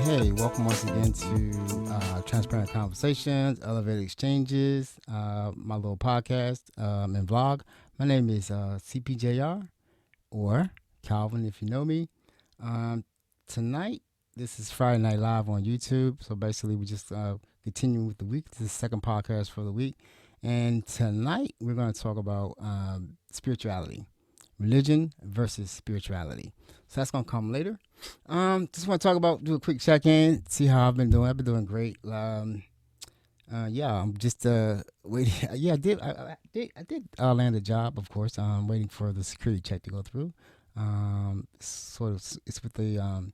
Hey, welcome once again to Transparent Conversations, Elevated Exchanges, my little podcast and vlog. My name is CPJR, or Calvin if you know me. Tonight, this is Friday Night Live on YouTube. So basically, we just continuing with the week. This is the second podcast for the week. And tonight, we're going to talk about spirituality, religion versus spirituality. So that's going to come later. Just want to talk about, do a quick check-in, see how I've been doing. I've been doing great. I'm just waiting. Yeah, I did land a job, of course. I'm waiting for the security check to go through. It's with the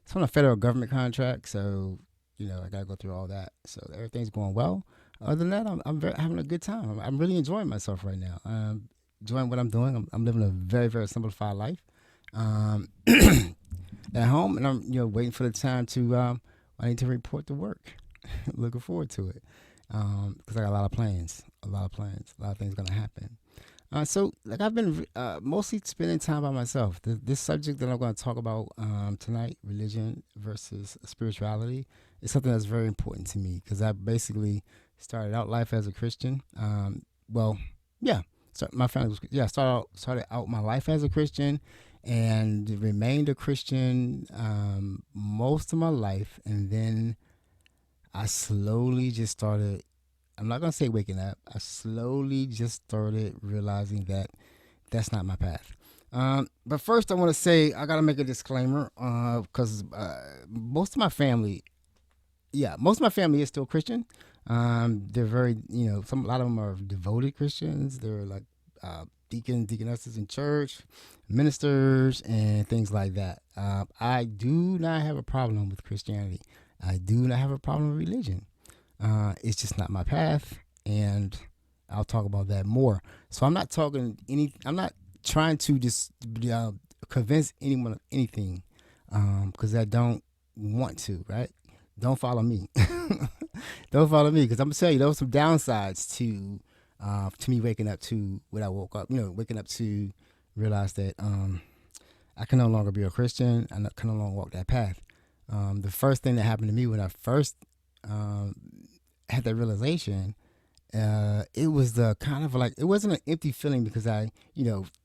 it's on a federal government contract, so I gotta go through all that. So everything's going well. Other than that, I'm having a good time. I'm really enjoying myself right now. Enjoying what I'm doing. I'm living a very, very simplified life. At home, and I'm waiting for the time to I need to report to work. Looking forward to it because I got a lot of plans, a lot of things gonna happen. So I've been mostly spending time by myself. This subject that I'm going to talk about tonight, religion versus spirituality, is something that's very important to me because I basically started out life as a Christian. So my family was started out my life as a Christian and remained a Christian most of my life, and then I slowly just started. I'm not going to say waking up. I slowly just started realizing that that's not my path. But first, I want to say I got to make a disclaimer because most of my family is still Christian. They're very, a lot of them are devoted Christians. They're like deaconesses in church, ministers, and things like that. I do not have a problem with Christianity. I do not have a problem with religion. It's just not my path, and I'll talk about that more. So I'm not trying to just convince anyone of anything, because I don't want to, right? Don't follow me. Don't follow me, because I'm gonna tell you there were some downsides to me waking up to when I woke up. Waking up to realize that I can no longer be a Christian. I can no longer walk that path. The first thing that happened to me when I first had that realization, it was the kind of like, it wasn't an empty feeling because I,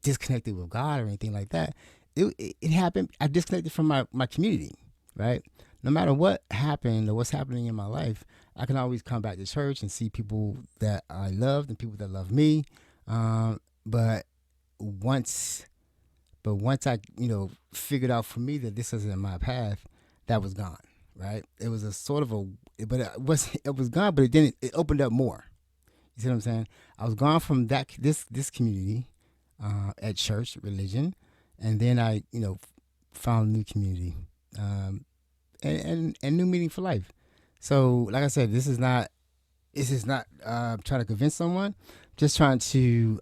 disconnected with God or anything like that. It happened. I disconnected from my community, right? No matter what happened or what's happening in my life, I can always come back to church and see people that I loved and people that love me. But once I, figured out for me that this isn't my path, that was gone. Right? It was a sort of but it was gone, but it opened up more. You see what I'm saying? I was gone from this community at church, religion, and then I, found a new community and new meaning for life. So, like I said, this is not trying to convince someone. Just trying to,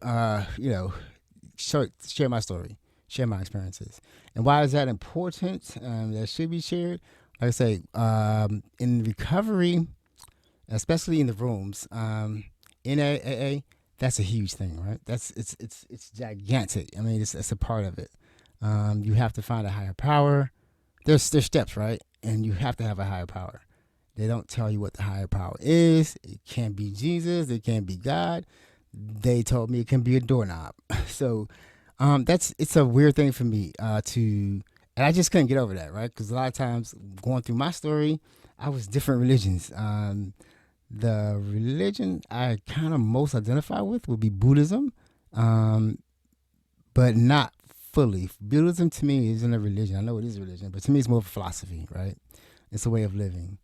share my story, share my experiences, and why is that important? That should be shared. Like I say, in recovery, especially in the rooms, in AA, that's a huge thing, right? It's gigantic. I mean, it's a part of it. You have to find a higher power. There's steps, right? And you have to have a higher power. They don't tell you what the higher power is. It can't be Jesus. It can't be God. They told me it can be a doorknob. So it's a weird thing for me and I just couldn't get over that, right? Because a lot of times going through my story, I was different religions. The religion I kind of most identify with would be Buddhism, but not fully. Buddhism to me isn't a religion. I know it is a religion, but to me it's more of a philosophy, right? It's a way of living.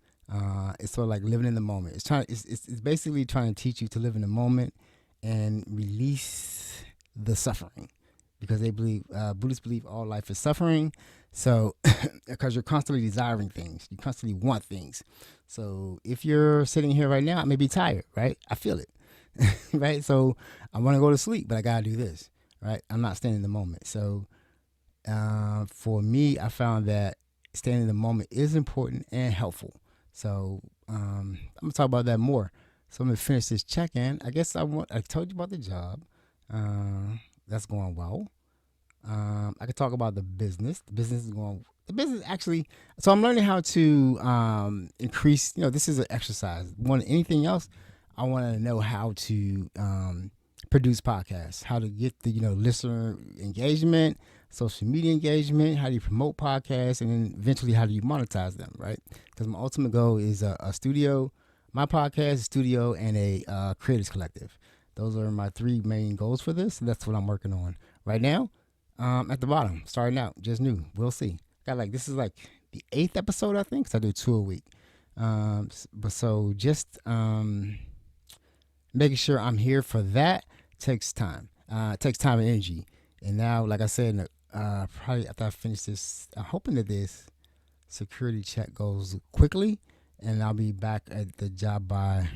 It's sort of like living in the moment. It's basically trying to teach you to live in the moment and release the suffering. Because they believe, Buddhists believe all life is suffering. So, because you're constantly desiring things, you constantly want things. So, if you're sitting here right now, I may be tired, right? I feel it, right? So, I want to go to sleep, but I got to do this, right? I'm not staying in the moment. So, for me, I found that staying in the moment is important and helpful. So, I'm going to talk about that more. So, I'm going to finish this check-in. I guess I told you about the job. That's going well. I could talk about the business. The business is going. the business actually. So I'm learning how to increase. This is an exercise. More than anything else, I want to know how to produce podcasts, how to get the listener engagement, social media engagement, how do you promote podcasts, and then eventually how do you monetize them, right? Because my ultimate goal is a studio, my podcast, a studio, and a creators collective. Those are my three main goals for this. And that's what I'm working on right now. At the bottom, starting out, just new. We'll see. This is like the 8th episode, I think. So I do 2 a week. But so just making sure I'm here for that takes time. Takes time and energy. And now, like I said, probably after I finish this, I'm hoping that this security check goes quickly, and I'll be back at the job by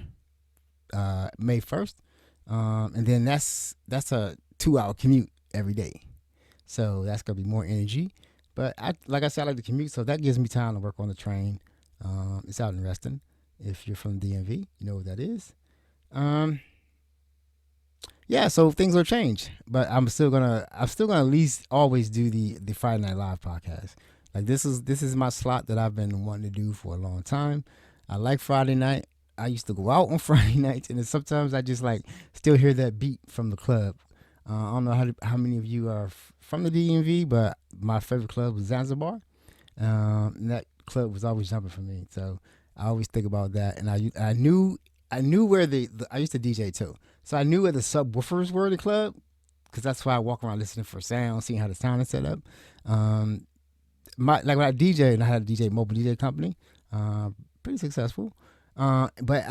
May 1st. And then that's a 2-hour commute every day. So that's going to be more energy. But like I said, I like to commute, so that gives me time to work on the train. It's out in Reston. If you're from the DMV, you know what that is. Yeah, so things will change, but I'm still gonna at least always do the Friday Night Live podcast. Like this is my slot that I've been wanting to do for a long time. I like Friday night. I used to go out on Friday nights, and then sometimes I just still hear that beat from the club. I don't know how many of you are from the DMV, but my favorite club was Zanzibar. And that club was always jumping for me, so I always think about that. And I knew where I used to DJ too, so I knew where the subwoofers were in the club, because that's why I walk around listening for sound, seeing how the sound is set up. When I DJ, and I had a mobile DJ company, pretty successful. But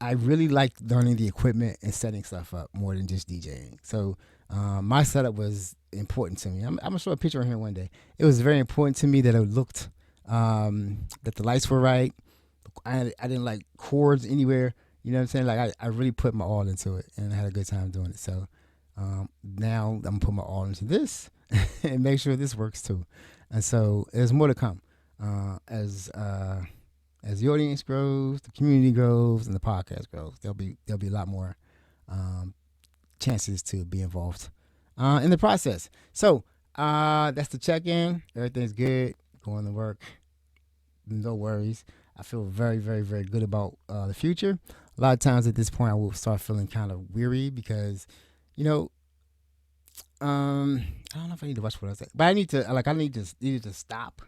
I really liked learning the equipment and setting stuff up more than just DJing. So my setup was important to me. I'm gonna show a picture here one day. It was very important to me that it looked that the lights were right. I didn't like cords anywhere. You know what I'm saying? Like I really put my all into it, and I had a good time doing it. So now I'm gonna put my all into this and make sure this works too. And so there's more to come as the audience grows, the community grows, and the podcast grows. There'll be a lot more chances to be involved in the process. So that's the check-in. Everything's good. Going to work. No worries. I feel very, very, very good about the future. A lot of times at this point, I will start feeling kind of weary because, I don't know if I need to watch what I say, but I needed to stop,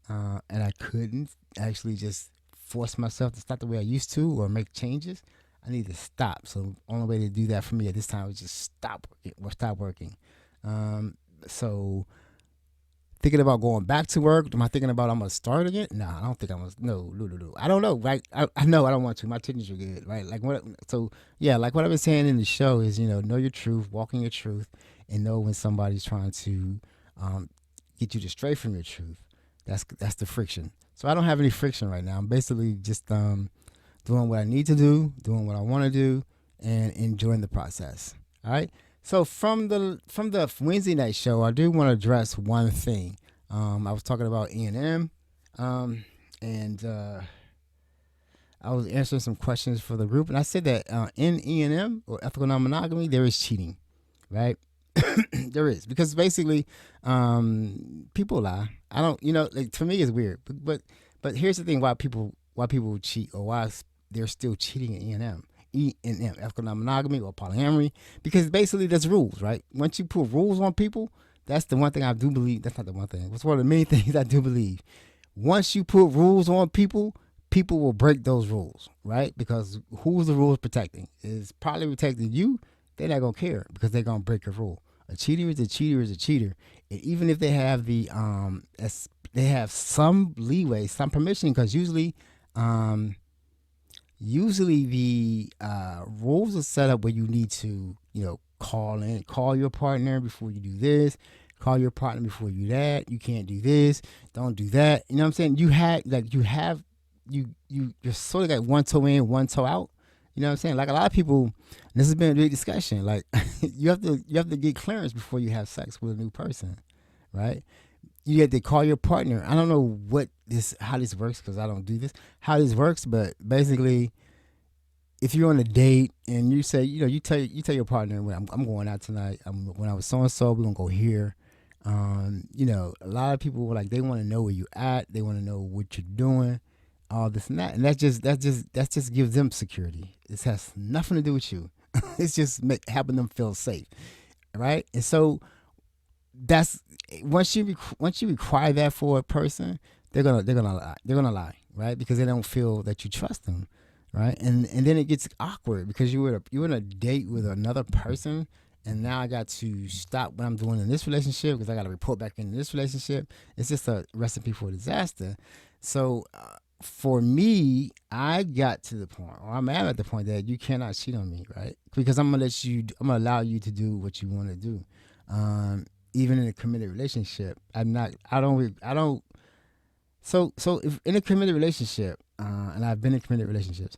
and I couldn't actually just force myself to stop the way I used to or make changes. I need to stop. So the only way to do that for me at this time is just stop working. So thinking about going back to work. Am I thinking about I'm gonna start again? No, I don't think I'm gonna. No. I don't know. Right? I know I don't want to. My tendencies are good. Right? Like what? So yeah, like what I've been saying in the show is know your truth, walk in your truth, and know when somebody's trying to get you to stray from your truth. That's the friction. So I don't have any friction right now. I'm basically just doing what I need to do, doing what I want to do, and enjoying the process. All right. So from the Wednesday night show, I do want to address one thing. I was talking about E&M, and I was answering some questions for the group, and I said that in E&M or ethical non-monogamy, there is cheating, right? There is, because basically people lie. I don't, for me it's weird, but here's the thing: why people cheat, or why they're still cheating in E&M, ethical non-monogamy or polyamory, because basically there's rules, right? Once you put rules on people, that's the one thing I do believe. That's not the one thing. It's one of the many things I do believe. Once you put rules on people, people will break those rules, right? Because who's the rules protecting? Is probably protecting you. They're not gonna care because they're gonna break your rule. A cheater is a cheater is a cheater, and even if they have they have some leeway, some permission, because usually the rules are set up where you need to call your partner before you do this, call your partner before you do that. You can't do this, don't do that. You know what I'm saying? You're sort of got one toe in, one toe out. You know what I'm saying? Like a lot of people, and this has been a big discussion. Like you have to get clearance before you have sex with a new person, right? You have to call your partner. I don't know how this works, because I don't do this. How this works, but basically, if you're on a date and you say, you tell your partner, I'm going out tonight. When I was so and so, we're gonna go here. A lot of people like they want to know where you at, they want to know what you're doing, all this and that, and that just gives them security. It has nothing to do with you. It's just helping them feel safe, right? And so that's once you require that for a person, they're gonna lie, right? Because they don't feel that you trust them, right? And then it gets awkward because you're in a date with another person, and now I got to stop what I'm doing in this relationship because I got to report back into this relationship. It's just a recipe for disaster. So for me, I got to the point, or I'm at the point that you cannot cheat on me, right? Because I'm gonna allow you to do what you want to do. Even in a committed relationship, I don't. So if in a committed relationship, and I've been in committed relationships,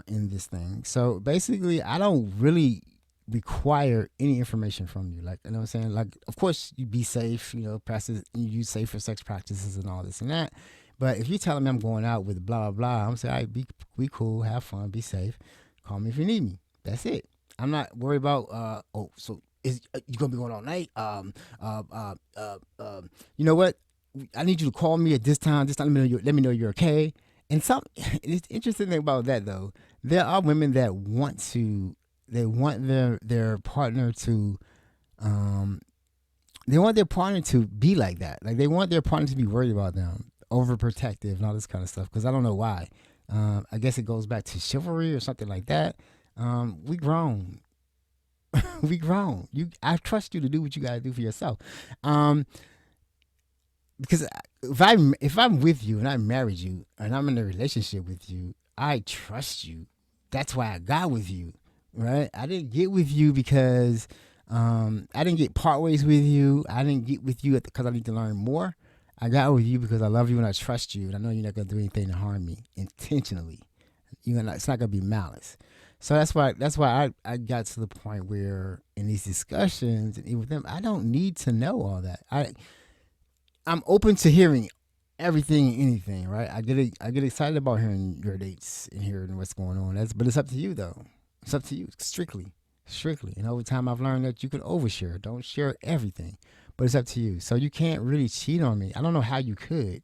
in this thing. So basically, I don't really require any information from you. Like, you know what I'm saying? Like, of course, you be safe, practice, you use safer sex practices and all this and that. But if you're telling me I'm going out with blah, blah, blah, I'm saying, all right, be cool, have fun, be safe. Call me if you need me. That's it. I'm not worried about, so is you going to be going all night? You know what? I need you to call me at this time. Let me know you're okay. And it's interesting thing about that though. There are women that want their partner to they want their partner to be like that. Like they want their partner to be worried about them, overprotective and all this kind of stuff. Because I don't know why. I guess it goes back to chivalry or something like that. We grown. We grown. I trust you to do what you gotta do for yourself. Because if I'm with you and I married you and I'm in a relationship with you, I trust you. That's why I got with you, right? I didn't get with you because I didn't get part ways with you. I didn't get with you because I need to learn more. I got with you because I love you and I trust you, and I know you're not gonna do anything to harm me intentionally. It's not gonna be malice. So that's why I got to the point where in these discussions and even with them, I don't need to know all that. I'm open to hearing everything and anything, right? I get excited about hearing your dates and hearing what's going on. But it's up to you though. It's up to you strictly. And over time, I've learned that you can overshare. Don't share everything, but it's up to you. So you can't really cheat on me. I don't know how you could.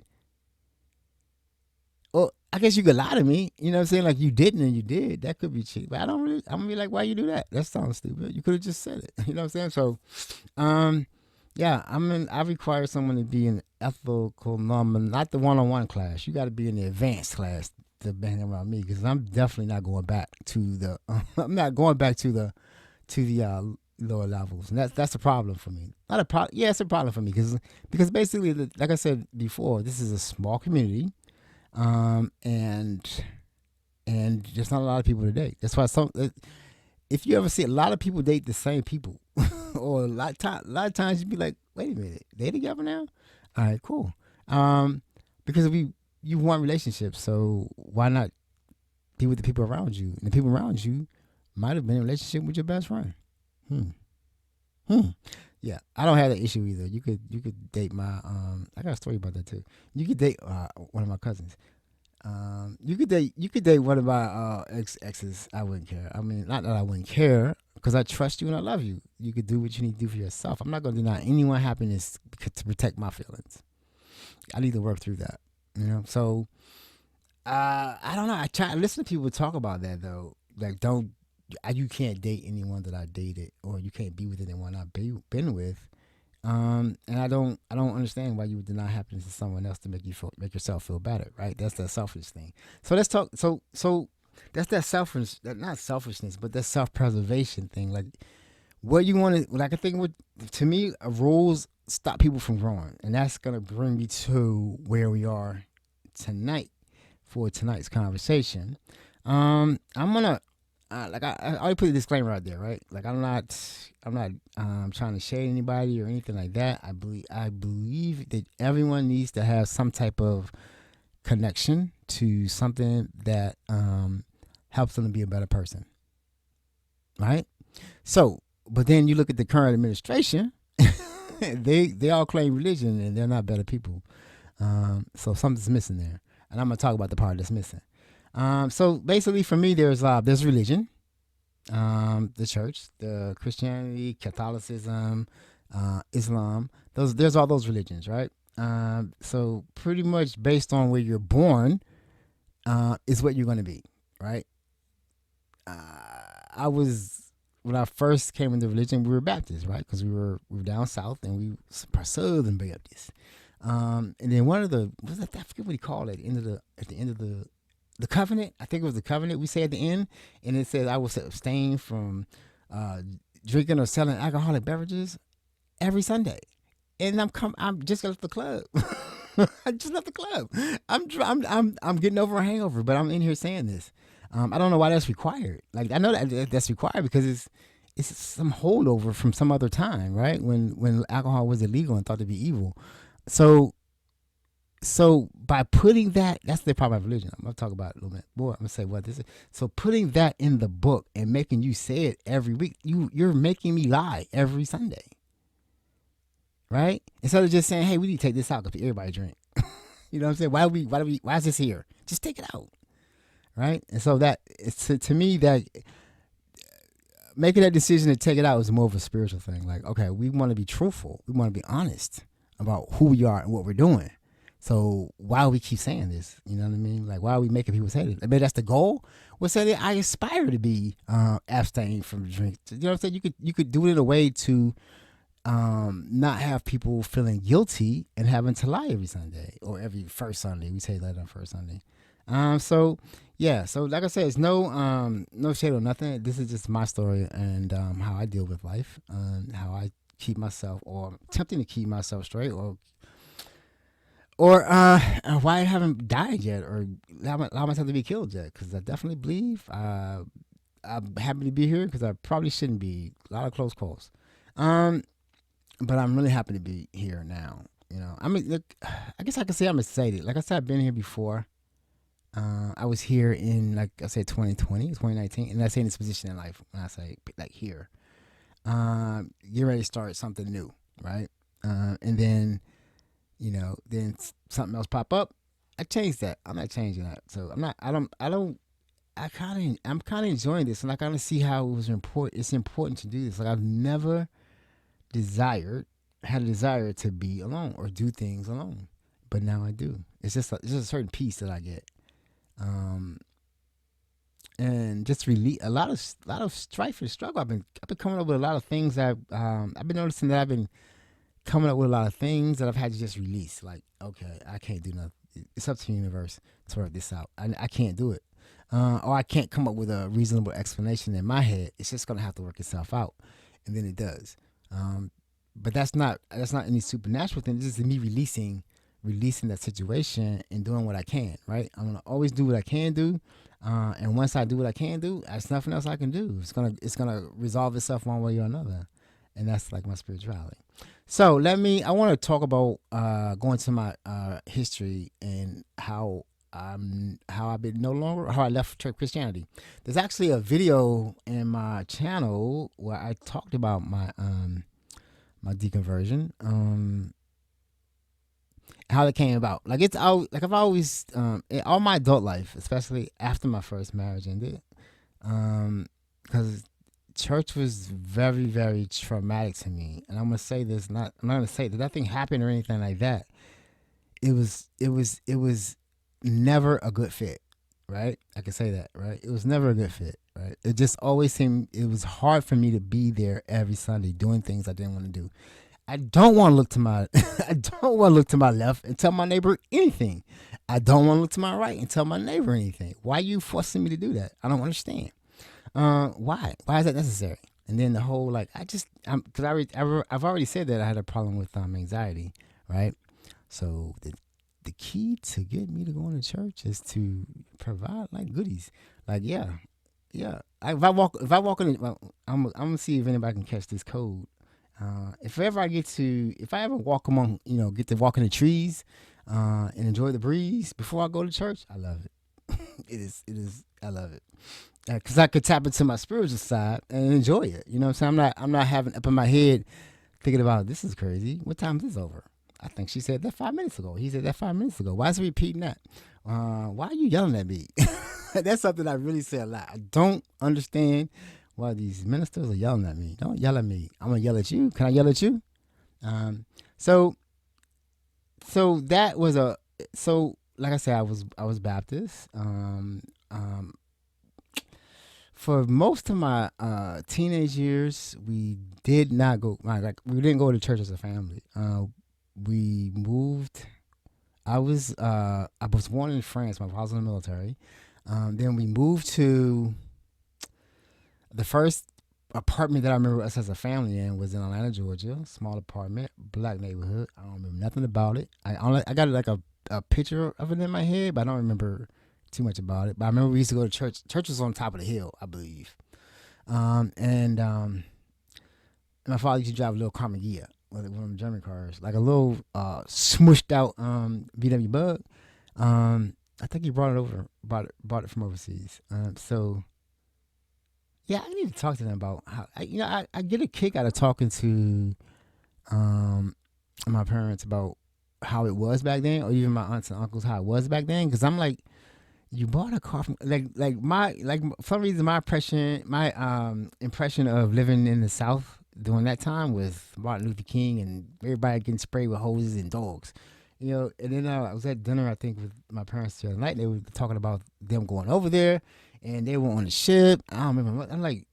Well, I guess you could lie to me. You know what I'm saying? Like you didn't and you did. That could be cheating. But I'm gonna be like, why you do that? That sounds stupid. You could have just said it. You know what I'm saying? So, yeah, I require someone to be in ethical normal, not the one-on-one class. You got to be in the advanced class to bang around me because I'm definitely not going back to the. I'm not going back to the lower levels, and that's a problem for me. Not a problem. Yeah, it's a problem for me because basically, like I said before, this is a small community, and there's not a lot of people to date. That's why if you ever see a lot of people date the same people. Or a lot of times you'd be like, wait a minute, they together now? All right, cool. Because you want relationships, so why not be with the people around you? And the people around you might have been in a relationship with your best friend. Yeah, I don't have that issue either. You could date my I got a story about that too. You could date one of my cousins. You could date one of my exes. I wouldn't care. I mean, not that I wouldn't care, because I trust you and I love you. You could do what you need to do for yourself. I'm not going to deny anyone happiness to protect my feelings. I need to work through that. So I don't know. I try to listen to people talk about that though. Like, you can't date anyone that I dated, or you can't be with anyone I've been with. And I don't understand why you would deny happiness to someone else to make yourself feel better, right? That's that selfish thing. So let's talk. So that's not selfishness, but that self-preservation thing. Like, what you want to, like, I think to me, rules stop people from growing, and that's gonna bring me to where we are tonight for tonight's conversation. I'm gonna. I already put a disclaimer out there, right? Like, I'm not trying to shade anybody or anything like that. I believe that everyone needs to have some type of connection to something that helps them to be a better person, right? So, but then you look at the current administration, they all claim religion and they're not better people. So something's missing there, and I'm gonna talk about the part that's missing. So basically, for me, there's religion, the church, the Christianity, Catholicism, Islam. There's all those religions, right? So pretty much based on where you're born is what you're going to be, right? I was when I first came into religion, we were Baptists, right? Because we were down south and we were Southern Baptists. And then one of the I forget what he called it at the end of the covenant. I think it was the covenant we say at the end, and it says I will abstain from drinking or selling alcoholic beverages every Sunday. And I'm just left the club. I just left the club. I'm getting over a hangover, but I'm in here saying this. I don't know why that's required. Like I know that's required because it's some holdover from some other time, right? When alcohol was illegal and thought to be evil. So by putting that's the problem of religion. I'm gonna talk about it a little bit more. I'm gonna say what this is. So putting that in the book and making you say it every week, you're making me lie every Sunday. Right? Instead of just saying, hey, we need to take this out because everybody drink. You know what I'm saying? Why is this here? Just take it out. Right? And so that it's to me that making that decision to take it out is more of a spiritual thing. Like, okay, we want to be truthful. We want to be honest about who we are and what we're doing. So why do we keep saying this? You know what I mean? Like, why are we making people say this? I mean, that's the goal. Well, say that I aspire to be abstaining from drink. You know what I'm saying? You could do it in a way to not have people feeling guilty and having to lie every Sunday or every first Sunday. We say that on first Sunday. So like I said, it's no shade or nothing. This is just my story and how I deal with life and how I keep myself or attempting to keep myself straight or why I haven't died yet or allow myself to be killed yet. Because I definitely believe I'm happy to be here because I probably shouldn't be. A lot of close calls. But I'm really happy to be here now. You know, I mean, look, I guess I can say I'm excited. Like I said, I've been here before. I was here in, like I said, 2020, 2019, and I say in this position in life when I say like here. Get ready to start something new, right? And then, then something else pop up. I changed that. I'm not changing that. So I'm kind of enjoying this, and I kind of see how it's important to do this. Like I've never had a desire to be alone or do things alone, but now I do. It's just a certain peace that I get, and just release a lot of strife and struggle. I've been coming up with a lot of things that I've been noticing that I've been coming up with a lot of things that I've had to just release. Like, okay, I can't do nothing. It's up to the universe to work this out. I can't do it, or I can't come up with a reasonable explanation in my head. It's just gonna have to work itself out, and then it does. But that's not any supernatural thing. This is me releasing that situation and doing what I can. Right? I'm gonna always do what I can do, and once I do what I can do, there's nothing else I can do. It's gonna resolve itself one way or another, and that's like my spirituality. So I want to talk about going to my history and how I've been how I left church Christianity. There's actually a video in my channel where I talked about my deconversion, how it came about. Like I've always in all my adult life, especially after my first marriage ended, because church was very, very traumatic to me. And I'm gonna say this, I'm not gonna say that nothing happened or anything like that. It was never a good fit, right? I can say that, right? It was never a good fit, right? It just always seemed it was hard for me to be there every Sunday doing things I didn't want to do. I don't want to look to my I don't want to look to my left and tell my neighbor anything. I don't want to look to my right and tell my neighbor anything. Why are you forcing me to do that? I don't understand. Why? Why is that necessary? And then the whole because I've already said that I had a problem with anxiety, right? So the key to get me to go into church is to provide like goodies, like yeah. If I walk in, I'm gonna see if anybody can catch this code. If I ever walk among, get to walk in the trees, and enjoy the breeze before I go to church, I love it. It is. I love it. Because I could tap into my spiritual side and enjoy it. You know what I'm saying? I'm not having up in my head thinking about this is crazy. What time is this over? I think she said that 5 minutes ago. He said that 5 minutes ago. Why is he repeating that? Why are you yelling at me? That's something I really say a lot. I don't understand why these ministers are yelling at me. Don't yell at me. I'm going to yell at you. Can I yell at you? Um, so so that was a so like I said, I was Baptist. Um, for most of my teenage years, we did not go like we didn't go to church as a family. We moved. I was born in France. My father was in the military. Then we moved to the first apartment that I remember us as a family in was in Atlanta, Georgia. Small apartment, black neighborhood. I don't remember nothing about it. I got like a picture of it in my head, but I don't remember too much about it. But I remember we used to go to church. Church was on top of the hill, I believe. And my father used to drive a little Karmann Ghia, one of them German cars, like a little smushed out VW Bug. I think he brought it from overseas. So yeah, I need to talk to them about how I get a kick out of talking to um my parents about how it was back then, or even my aunts and uncles how it was back then. Because I'm like, you bought a car from for some reason my impression of living in the South during that time was Martin Luther King and everybody getting sprayed with hoses and dogs. And then I was at dinner, I think, with my parents the other night. They were talking about them going over there, and they were on the ship. I don't remember. I'm like,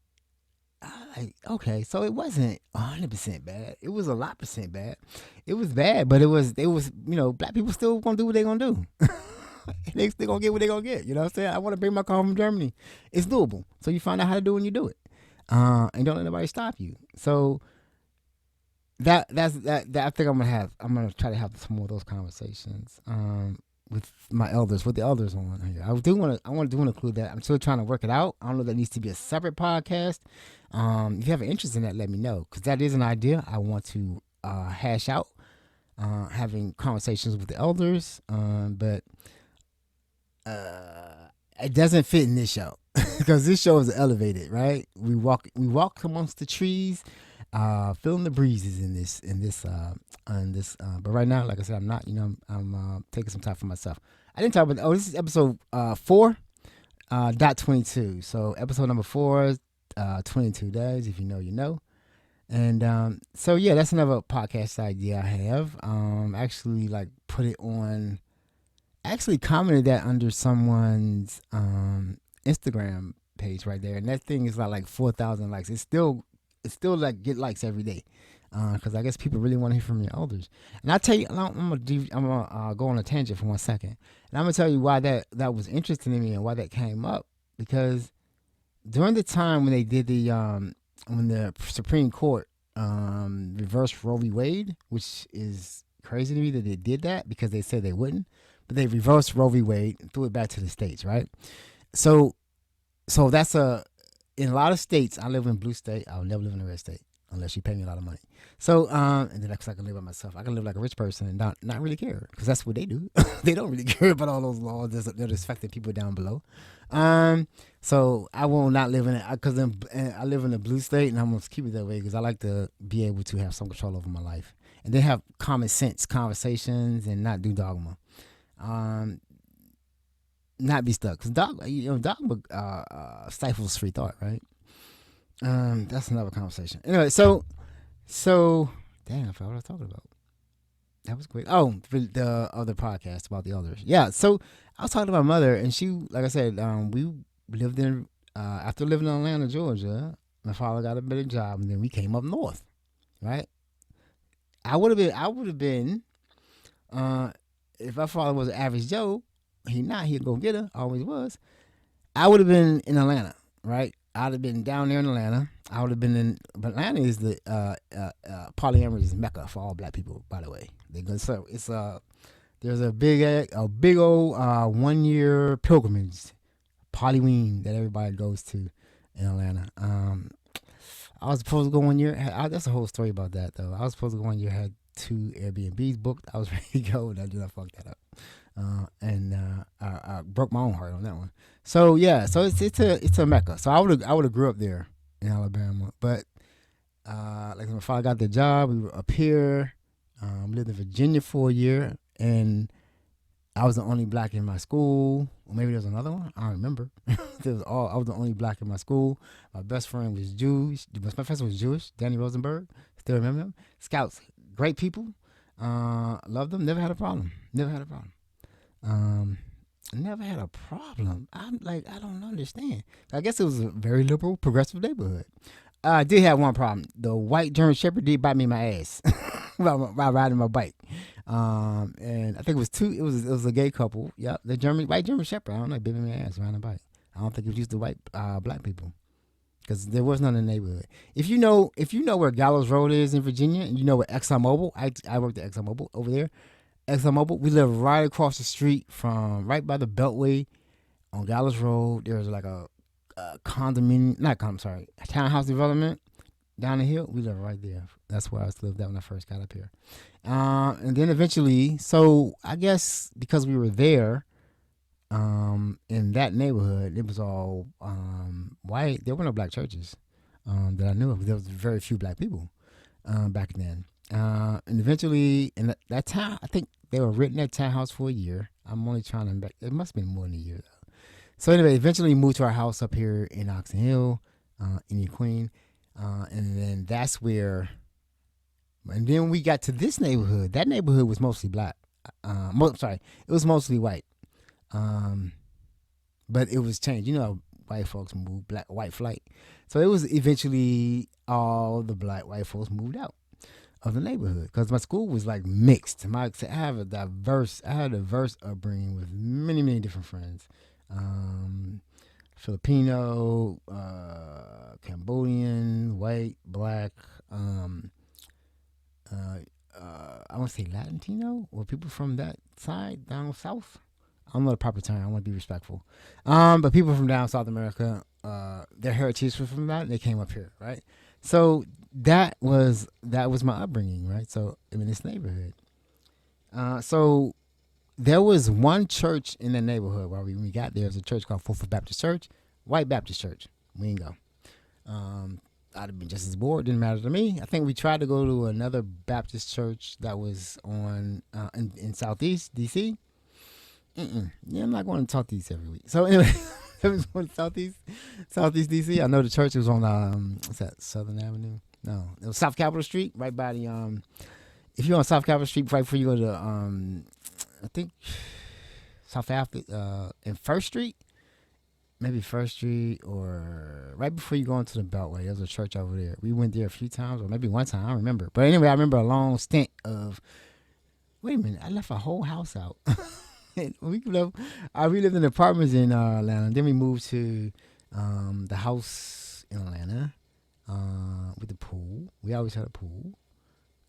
okay, so it wasn't 100% bad. It was a lot percent bad. It was bad, but black people still gonna do what they gonna do. They still gonna get what they gonna get. You know what I'm saying? I want to bring my car from Germany. It's doable. So you find out how to do it when you do it, and don't let nobody stop you. So that I think I'm gonna try to have some more of those conversations with my elders, with the elders on here. I want to include that. I'm still trying to work it out. I don't know if that needs to be a separate podcast. If you have an interest in that, let me know, because that is an idea I want to hash out. Having conversations with the elders, but it doesn't fit in this show because this show is elevated, right? We walk amongst the trees, feeling the breezes in this. But right now, like I said, I'm not. I'm taking some time for myself. I didn't talk about. Oh, this is episode 4 dot 22. So episode number 4, 22 days. If you know, you know. And so yeah, that's another podcast idea I have. Actually, like put it on. Actually commented that under someone's Instagram page right there, and that thing is like 4,000 likes. It's still like get likes every day, because I guess people really want to hear from your elders. And I tell you, I'm gonna go on a tangent for 1 second, and I'm gonna tell you why that was interesting to me and why that came up. Because during the time when they did when the Supreme Court reversed Roe v. Wade, which is crazy to me that they did that because they said they wouldn't, but they reversed Roe v. Wade and threw it back to the states, right? So that's in a lot of states. I live in a blue state. I'll never live in a red state unless you pay me a lot of money. So and then I can live by myself. I can live like a rich person and not really care, because that's what they do. They don't really care about all those laws that are affecting people down below. So I will not live in it, because I live in a blue state, and I'm gonna keep it that way because I like to be able to have some control over my life and then have common sense conversations and not do dogma. Not be stuck, because dogma stifles free thought, right? That's another conversation. Anyway, so dang, I forgot what I was talking about. That was great. Oh, the other podcast about the elders. Yeah, so I was talking to my mother, and she, like I said, we lived in after living in Atlanta, Georgia. My father got a better job, and then we came up north, right? I would have been, if my father was an average Joe. He'd go get her, always was. I would have been in Atlanta, right? I'd have been down there in Atlanta. I would have been in. But Atlanta is the polyamorous mecca for all black people, by the way. So it's there's a big old 1 year pilgrimage, Polyween, that everybody goes to in Atlanta. I was supposed to go 1 year. That's a whole story about that, though. I was supposed to go 1 year. Had 2 Airbnbs booked. I was ready to go, and I did not fuck that up. And I broke my own heart on that one. So yeah, so it's a mecca. So I would have grew up there in Alabama, but like my father got the job, we were up here. Lived in Virginia for a year, and I was the only black in my school. Or maybe there was another one. I don't remember. I was the only black in my school. My best friend was Jewish. My professor was Jewish. Danny Rosenberg. Still remember him? Scouts. great people. Love them. Never had a problem. Never had a problem. Um, Never had a problem. I'm like, I don't understand. I guess it was a very liberal, progressive neighborhood. I did have one problem. The white German Shepherd did bite me in my ass while riding my bike. And I think it was it was a gay couple. Yep, the white German Shepherd. I don't know, bit me in my ass riding a bike. I don't think it was used to white black people because there was none in the neighborhood. If you know where Gallows Road is in Virginia, and you know where ExxonMobil, I worked at ExxonMobil over there. ExxonMobil, we live right across the street from right by the Beltway on Gallows Road. There's like a condominium, a townhouse development down the hill. We live right there. That's where I lived at when I first got up here. And then eventually, so I guess because we were there, in that neighborhood, it was all white. There were no black churches that I knew of. There was very few black people back then. And eventually, in that town, I think they were renting that townhouse for a year. I'm only trying to, it must have been more than a year though. So anyway, eventually moved to our house up here in Oxon Hill, in Queen. And then that's where, and then we got to this neighborhood. That neighborhood was mostly black. It was mostly white. But it was changed. You know, white folks moved, white flight. So it was eventually all the white folks moved out of the neighborhood because my school was like mixed. I had a diverse upbringing with many, many different friends. Filipino, Cambodian, white, black, I want to say Latino or people from that side down south. I don't know the proper term. I want to be respectful. But people from down South America, their heritage was from that. And they came up here, right? So that was my upbringing, right? So in this neighborhood. So there was one church in the neighborhood where when we got there. There was a church called Fulford Baptist Church, white Baptist church. We didn't go. I'd have been just as bored. Didn't matter to me. I think we tried to go to another Baptist church that was on in Southeast DC. Yeah, I'm not going to Southeast every week. So anyway, it was on Southeast DC. I know the church was on what's that, Southern Avenue? No, it was South Capitol Street, right by the if you're on South Capitol Street, right before you go to I think South Africa and First Street, maybe First Street, or right before you go into the Beltway. There's a church over there. We went there a few times, or maybe one time. I don't remember. But anyway, I remember a long stint of. Wait a minute, I left a whole house out. we lived in apartments in Atlanta. Then we moved to the house in Atlanta with the pool. We always had a pool.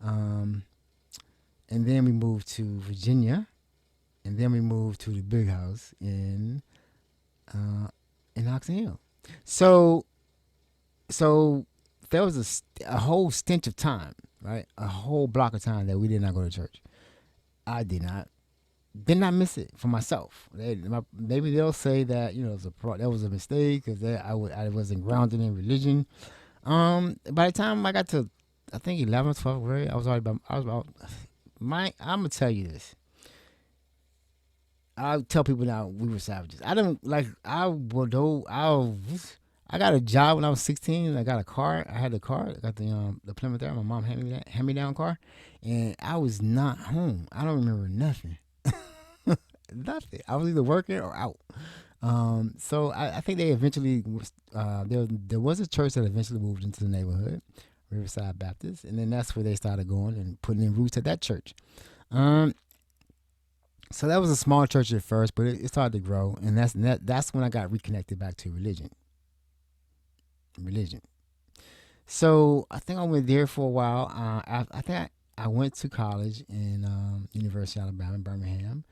And then we moved to Virginia. And then we moved to the big house in Oxon Hill. So there was a whole stint of time, right? A whole block of time that we did not go to church. I did not miss it for myself. Maybe they'll say that that was a mistake because I wasn't grounded in religion. By the time I got to I think 11th, 12th grade, I was about. I'm gonna tell you this. I tell people now we were savages. I don't like. I got a job when I was 16. I got a car. I had the car. I got the Plymouth there. My mom hand me down car, and I was not home. I don't remember nothing. Nothing. I was either working or out. So I think they eventually there was a church that eventually moved into the neighborhood, Riverside Baptist, and then that's where they started going and putting in roots at that church. So that was a small church at first, but it started to grow, and that's when I got reconnected back to religion. So I think I went there for a while. I think I went to college in University of Alabama in Birmingham,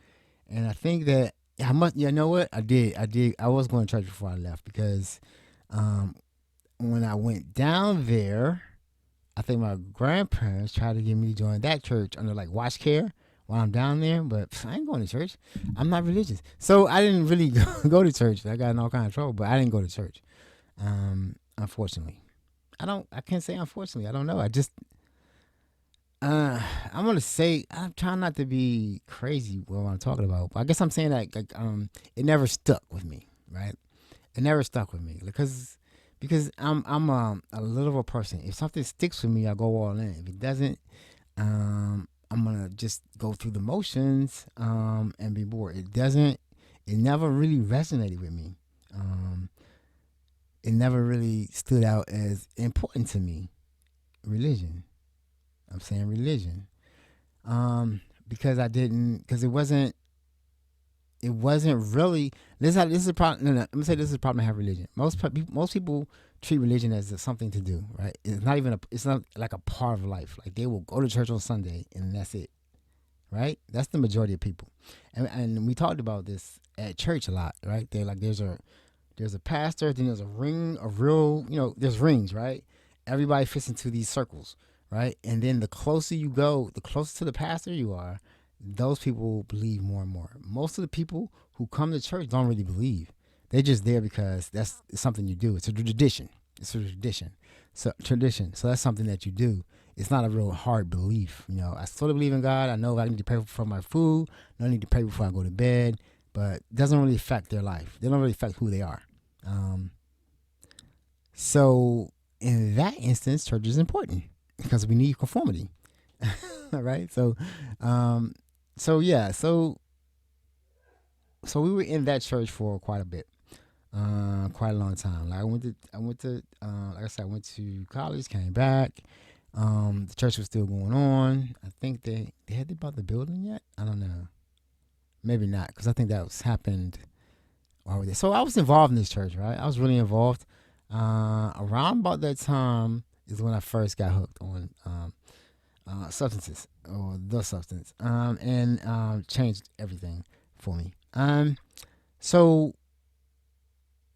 and I think that I must. You know what? I did. I was going to church before I left because when I went down there, I think my grandparents tried to get me to join that church under like watch care while I'm down there, but I ain't going to church. I'm not religious, so I didn't really go to church. I got in all kind of trouble, but I didn't go to church. Unfortunately, I can't say unfortunately. I don't know. I'm gonna say I'm trying not to be crazy what I'm talking about. But I guess I'm saying that it never stuck with me, right? It never stuck with me because I'm a little person. If something sticks with me, I go all in. If it doesn't, I'm gonna just go through the motions and be bored. It never really resonated with me. Um, it never really stood out as important to me. Religion. I'm saying religion. Because it wasn't really. This is a problem. No, no, let me say this is a problem. I have religion. Most people treat religion as something to do. Right? It's not like a part of life. Like they will go to church on Sunday and that's it. Right? That's the majority of people. And we talked about this at church a lot. Right? They're like there's a pastor, then there's a ring, a real, there's rings, right? Everybody fits into these circles, right? And then the closer you go, the closer to the pastor you are, those people believe more and more. Most of the people who come to church don't really believe. They're just there because it's something you do. It's a tradition. It's a tradition. So that's something that you do. It's not a real hard belief. I sort of believe in God. I know I need to pay for my food. I need to pray before I go to bed. But it doesn't really affect their life. They don't really affect who they are. So in that instance, church is important because we need conformity. Right? So we were in that church for quite a bit, quite a long time. Like like I said, I went to college, came back. The church was still going on. I think they had bought the building yet. I don't know, maybe not, because I think that was happened. So I was involved in this church, right? I was really involved. Around about that time is when I first got hooked on substances or the substance, and changed everything for me. So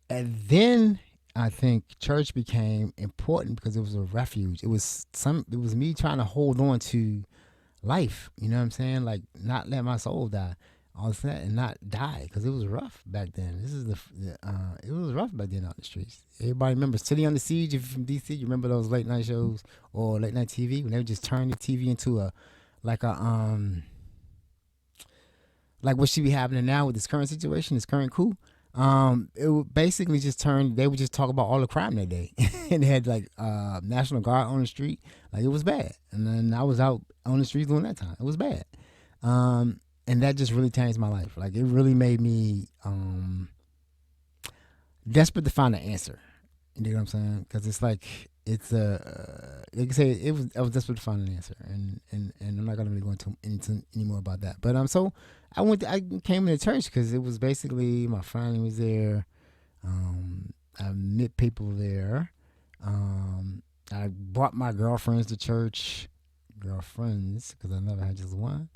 and then I think church became important because it was a refuge. It was me trying to hold on to life. You know what I'm saying? Like not let my soul die, all that, and not die because it was rough back then. It was rough back then out in the streets. Everybody remembers City on the Siege. If you're from DC, you remember those late night shows or late night TV when they would just turn the TV into like what should be happening now with this current situation, this current coup. It would basically just turn. They would just talk about all the crime that day, and they had like National Guard on the street. Like it was bad. And then I was out on the streets during that time. It was bad. And that just really changed my life. Like it really made me desperate to find an answer. You know what I'm saying? Because it's like like I say, I was desperate to find an answer, and I'm not gonna really go into any more about that. But so I came into church because it was basically my family was there. I met people there. I brought my girlfriends to church, girlfriends, because I never had just one.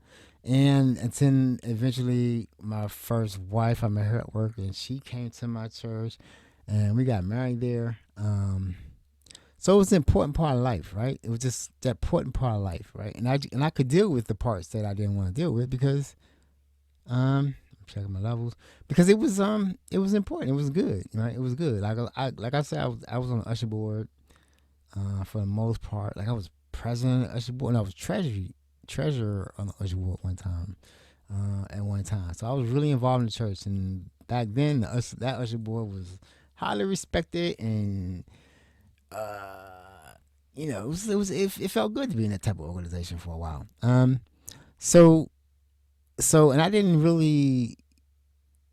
And then eventually my first wife, I met her at work, and she came to my church, and we got married there. So it was an important part of life, right? It was just that important part of life, right? And I could deal with the parts that I didn't want to deal with because I'm checking my levels, because it was important. It was good, right? It was good. Like I said, I was on the usher board for the most part. Like I was president of the usher board, and I was treasurer on the usher board at one time. So I was really involved in the church, and back then that usher board was highly respected, and it felt good to be in that type of organization for a while. So and I didn't really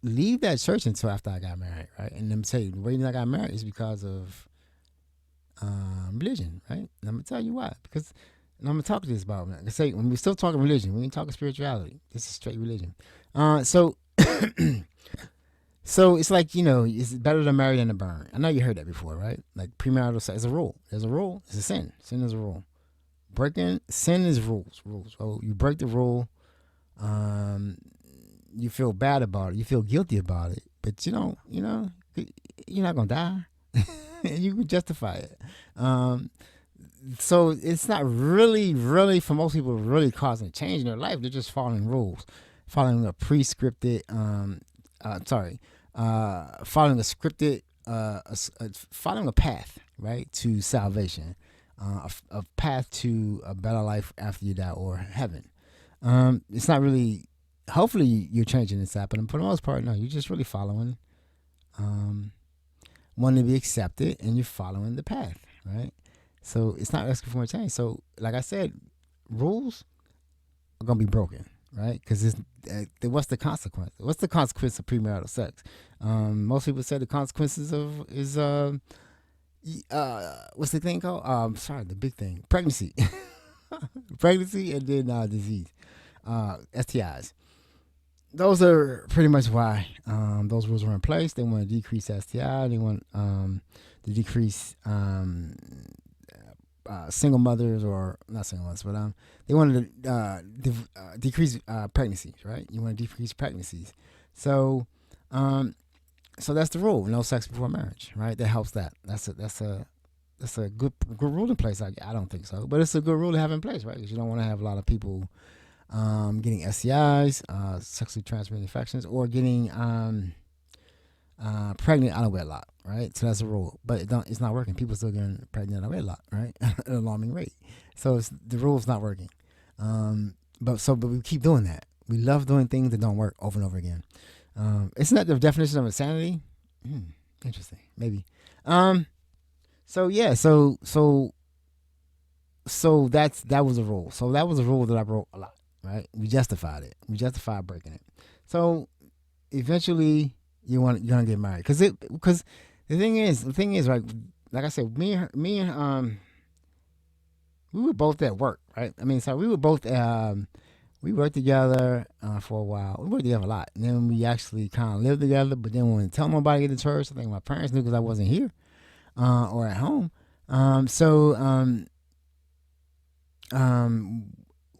leave that church until after I got married, right? And let me tell you, the reason I got married is because of religion, right? And I'm gonna tell you why. Because, and I'm gonna talk to this about. Like I say, when we're still talking religion, we ain't talking spirituality. This is straight religion. So So it's like, it's better to marry than to burn. I know you heard that before, right? Like premarital sex is a rule. There's a rule. It's a sin. Sin is a rule. Sin is rules. So you break the rule, you feel bad about it. You feel guilty about it. But you're not gonna die. And you can justify it. So it's not really, really, for most people, really causing a change in their life. They're just following rules, following a pre-scripted, following a scripted, following a path, right, to salvation, a path to a better life after you die, or heaven. It's not really. Hopefully, you're changing inside, but for the most part, no. You're just really following, wanting to be accepted, and you're following the path, right? So it's not asking for a change. So, like I said, rules are gonna be broken, right? Because what's the consequence? What's the consequence of premarital sex? Most people say the consequences of is what's the thing called? Sorry, the big thing, pregnancy, pregnancy, and then disease, STIs. Those are pretty much why those rules were in place. They want to decrease STI. They want to decrease single mothers, or not single mothers, but they wanted to decrease pregnancies, right? You want to decrease pregnancies. So so that's the rule: no sex before marriage, right? That helps. That's a good rule in place. I don't think so, but it's a good rule to have in place, right? Because you don't want to have a lot of people getting STIs, sexually transmitted infections, or getting pregnant out of wedlock, right? So that's a rule, but it's not working. People still getting pregnant out of wedlock, right? At an alarming rate. So the rule's not working. But we keep doing that. We love doing things that don't work over and over again. Isn't that the definition of insanity? Interesting, maybe. So yeah, so that was a rule. So that was a rule that I broke a lot, right? We justified it. We justified breaking it. So eventually you're gonna get married because the thing is right. Like I said, me and we were both at work, right? I mean, so we were both we worked together for a while. We worked together a lot, and then we actually kind of lived together. But then when we tell nobody at the church, I think my parents knew because I wasn't here or at home.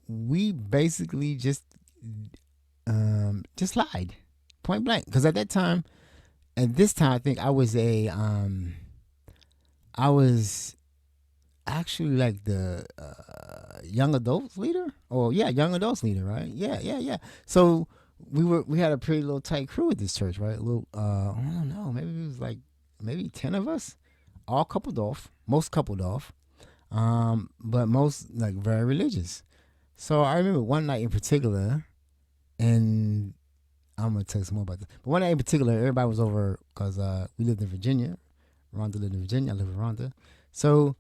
We basically just lied, point blank. Because at this time, I think I was actually like the young adults leader, young adults leader, right? Yeah. So we had a pretty little tight crew at this church, right? A little, I don't know, maybe it was like maybe 10 of us, all coupled off, most coupled off, but most like very religious. So I remember one night in particular, and I'm gonna tell you some more about this. But one night in particular, everybody was over because we lived in Virginia. Rhonda lived in Virginia. I live in Rhonda. So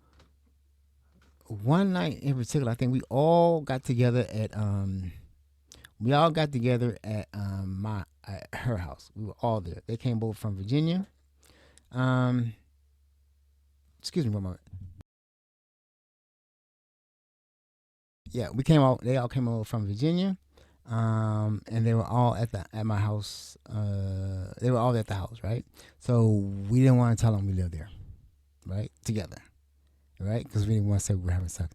one night in particular, I think we all got together at her house. We were all there. They came both from Virginia. Excuse me one moment. Yeah, we came out. They all came over from Virginia, and they were all at my house. They were all at the house, right? So we didn't want to tell them we lived there, right? Together, right? Because we didn't want to say we were having sex.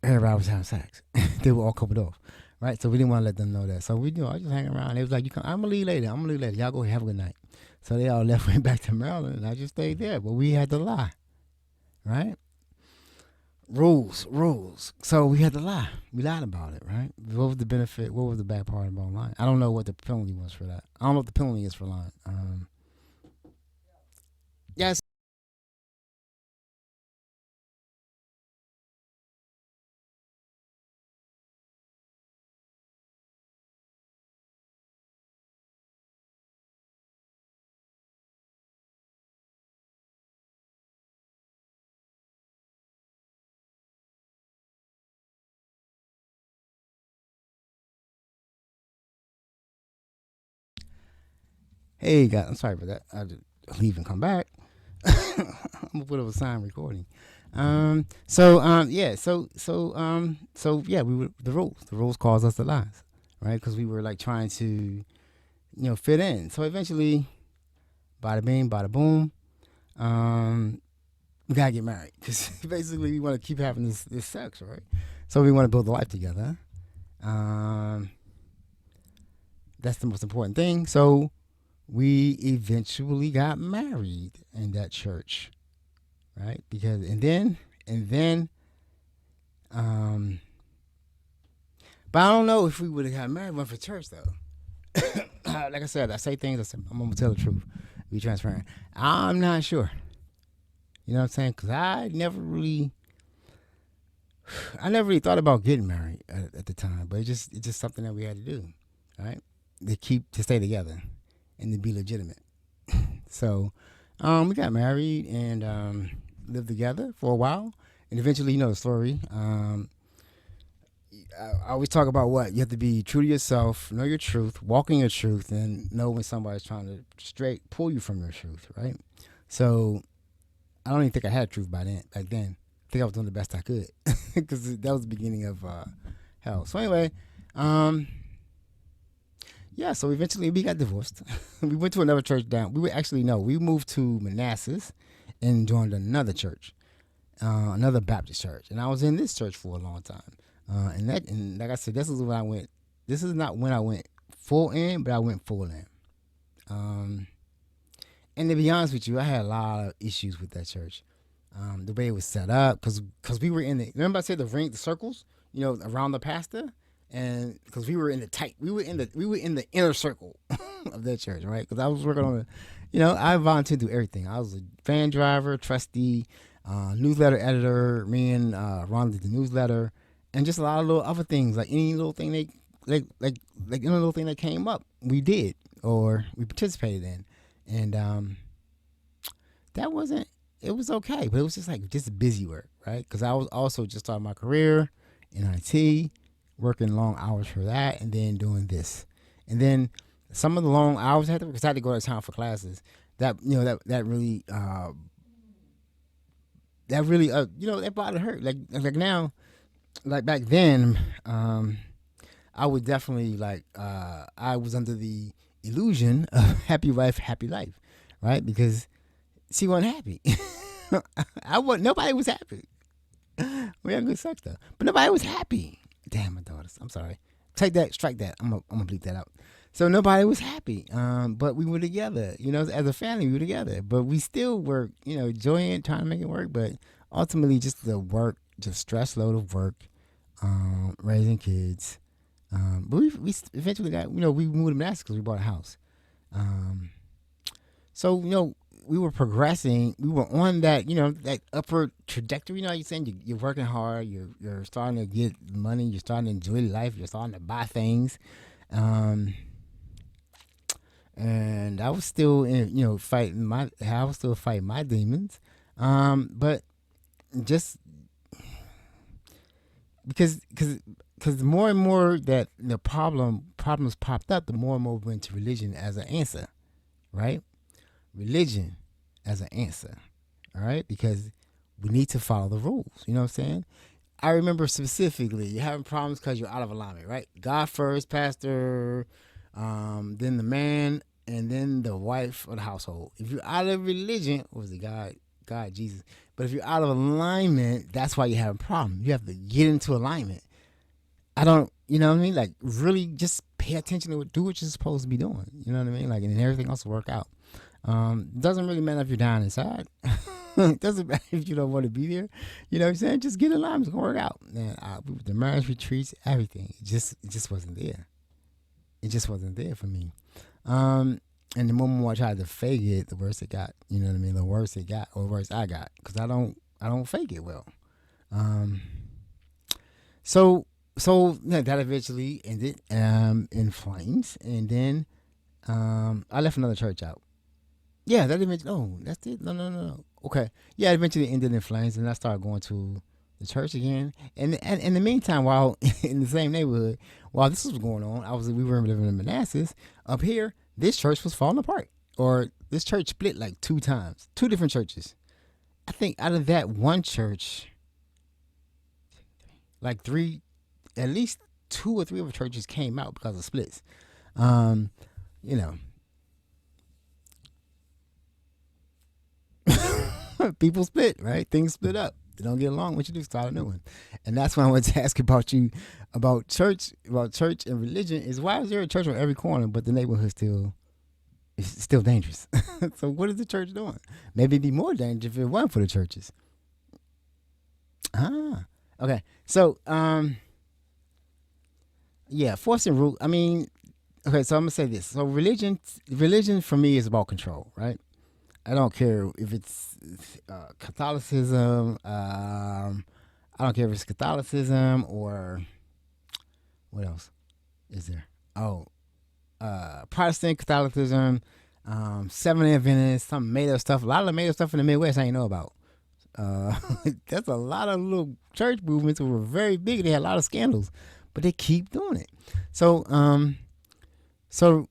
Everybody was having sex. They were all coupled off, right? So we didn't want to let them know that. So we I just hang around. They was like, I'm gonna leave later. Y'all go have a good night. So they all left, went back to Maryland, and I just stayed there. But we had to lie, right? Rules. So we had to lie. We lied about it, right? What was the benefit? What was the bad part about lying? I don't know what the penalty was for that. I don't know what the penalty is for lying. Yes. Hey, guys. I'm sorry for that. I had to leave and come back. I'm gonna put up a sign recording. We were the rules. The rules caused us to lie, right? Because we were like trying to, fit in. So eventually, bada bing, bada boom. We gotta get married because basically we want to keep having this sex, right? So we want to build a life together. That's the most important thing. So we eventually got married in that church, right? Because and then, but I don't know if we would have got married went for church though. Like I said, I say things. I'm gonna tell the truth, be transparent. I'm not sure. You know what I'm saying? Because I never really thought about getting married at the time. But it's just something that we had to do, right? To stay together and to be legitimate. So we got married and lived together for a while. And eventually, you know the story. I always talk about what you have to be true to yourself, know your truth, walk in your truth, and know when somebody's trying to straight pull you from your truth, right? So I don't even think I had truth back then. I think I was doing the best I could because that was the beginning of hell. So anyway, um, yeah. So eventually we got divorced. We went to another church down. We were actually no. We moved to Manassas and joined another church, another Baptist church, and I was in this church for a long time. And like I said, this is when I went. This is not when I went full in, but I went full in. Um, and to be honest with you, I had a lot of issues with that church. The way it was set up, because we were in the, remember I said the circles, around the pastor, and because we were in the inner circle of that church, right? Because I was working on I volunteered to do everything. I was a van driver, trustee, newsletter editor. Me and Ron did the newsletter, and just a lot of little other things, like any little thing any little thing that came up, we did or we participated in, and that wasn't. It was okay, but it was just busy work, right? Because I was also just starting my career in IT, working long hours for that, and then doing this, and then some of the long hours I had to, because I had to go to town for classes. That really that body hurt. Like now, like back then, I would definitely I was under the illusion of happy wife, happy life, right? Because she wasn't happy. Nobody was happy. We had good sex though, but nobody was happy. Damn, my daughters. I'm sorry. Take that, strike that. I'm gonna bleep that out. So nobody was happy. But we were together. As a family, we were together. But we still were, enjoying it, trying to make it work. But ultimately, just the work, just stress load of work, raising kids. But we eventually got, we moved to Manassas because we bought a house. So we were progressing. We were on that, that upward trajectory. You're saying you're working hard. You're starting to get money. You're starting to enjoy life. You're starting to buy things. And I was still fighting my demons. But just because the more and more that the problems popped up, the more and more we went to religion as an answer, right? Religion as an answer, all right? Because we need to follow the rules. You know what I'm saying? I remember specifically you're having problems because you're out of alignment, right? God first, pastor, then the man, and then the wife of the household. If you're out of religion, what was it? God, Jesus. But if you're out of alignment, that's why you have a problem. You have to get into alignment. I don't, you know what I mean? Like really just pay attention to do what you're supposed to be doing. You know what I mean? Like, and everything else will work out. Doesn't really matter if you're down inside. Doesn't matter if you don't want to be there. You know what I'm saying? Just get in line. It's gonna work out. And the marriage retreats, everything. It just wasn't there. It just wasn't there for me. And the moment I tried to fake it, the worse it got. You know what I mean? The worse it got, or worse I got, because I don't fake it well. So that eventually ended in flames, and then I left another church out. Yeah, that eventually. Oh, that's it. No. Okay. Yeah, eventually ended in flames, and I started going to the church again. And in the meantime, while in the same neighborhood, while this was going on, we were living in Manassas. Up here, this church was falling apart, or this church split like 2 times, 2 different churches. I think out of that one church, like 3, at least 2 or 3 of the churches came out because of splits. People split, right? Things split up. They don't get along. What you do, start a new one. And that's why I wanted to ask about you about church and religion. Is why is there a church on every corner, but the neighborhood is still dangerous? So what is the church doing? Maybe it'd be more dangerous if it wasn't for the churches. Okay. So yeah, force and rule. I mean, okay. So I'm gonna say this. So religion for me is about control, right? I don't care if it's Catholicism. I don't care if it's Catholicism or what else is there? Oh, Protestant Catholicism, Seventh-day Adventist, some made up stuff. A lot of the made up stuff in the Midwest I ain't know about. That's a lot of little church movements that were very big. They had a lot of scandals, but they keep doing it. So, so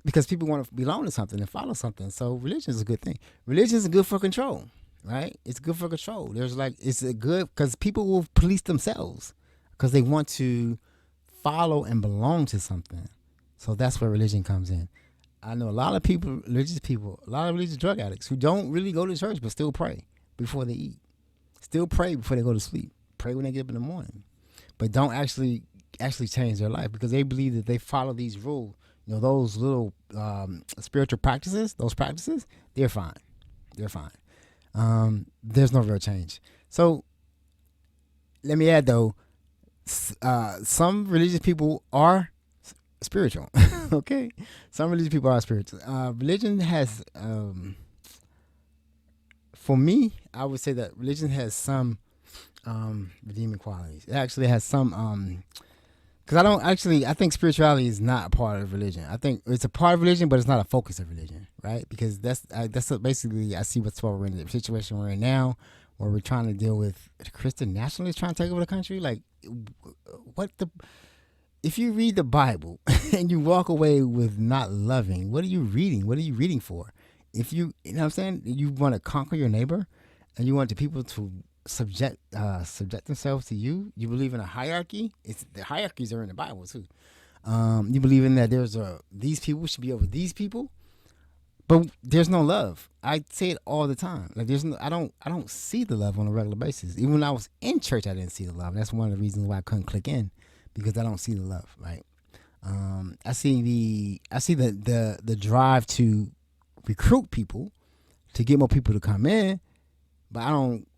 because people want to belong to something and follow something. So religion is a good thing. Religion is good for control, right? It's good for control. There's like it's a good because people will police themselves because they want to follow and belong to something. So that's where religion comes in. I know a lot of people, a lot of religious drug addicts who don't really go to church but still pray before they eat, still pray before they go to sleep, pray when they get up in the morning, but don't actually change their life because they believe that they follow these rules. You know, those little spiritual practices, they're fine. They're fine. There's no real change. So let me add though, some religious people are spiritual. Okay, some religious people are spiritual. Religion has, for me, I would say that religion has some redeeming qualities. It actually has some. Because I think spirituality is not a part of religion. I think it's a part of religion, but it's not a focus of religion, right? Because that's basically I see what's what we're in the situation we're in now, where we're trying to deal with Christian nationalists trying to take over the country. Like, if you read the Bible and you walk away with not loving, what are you reading? What are you reading for? If you know what I'm saying, you want to conquer your neighbor, and you want the people to subject themselves to you. You believe in a hierarchy. The hierarchies are in the Bible too. You believe in that these people should be over these people, but there's no love. I say it all the time. Like I don't see the love on a regular basis. Even when I was in church, I didn't see the love. That's one of the reasons why I couldn't click in, because I don't see the love. Right. I see the drive to recruit people to get more people to come in, but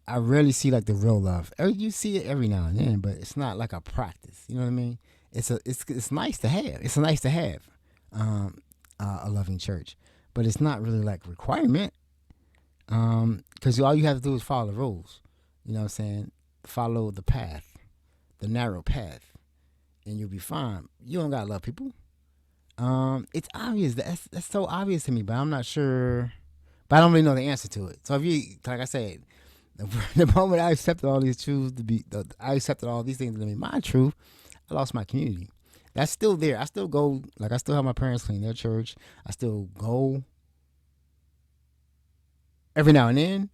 I rarely see like the real love. You see it every now and then, but it's not like a practice. You know what I mean? It's nice to have. It's nice to have a loving church, but it's not really like a requirement. Because all you have to do is follow the rules. You know what I'm saying? Follow the path, the narrow path, and you'll be fine. You don't gotta love people. It's obvious. That's so obvious to me, but I'm not sure. But I don't really know the answer to it. So if you, like I said, the moment I accepted all these truths I accepted all these things to be my truth, I lost my community. That's still there. I still go, like I still have my parents clean their church. I still go every now and then,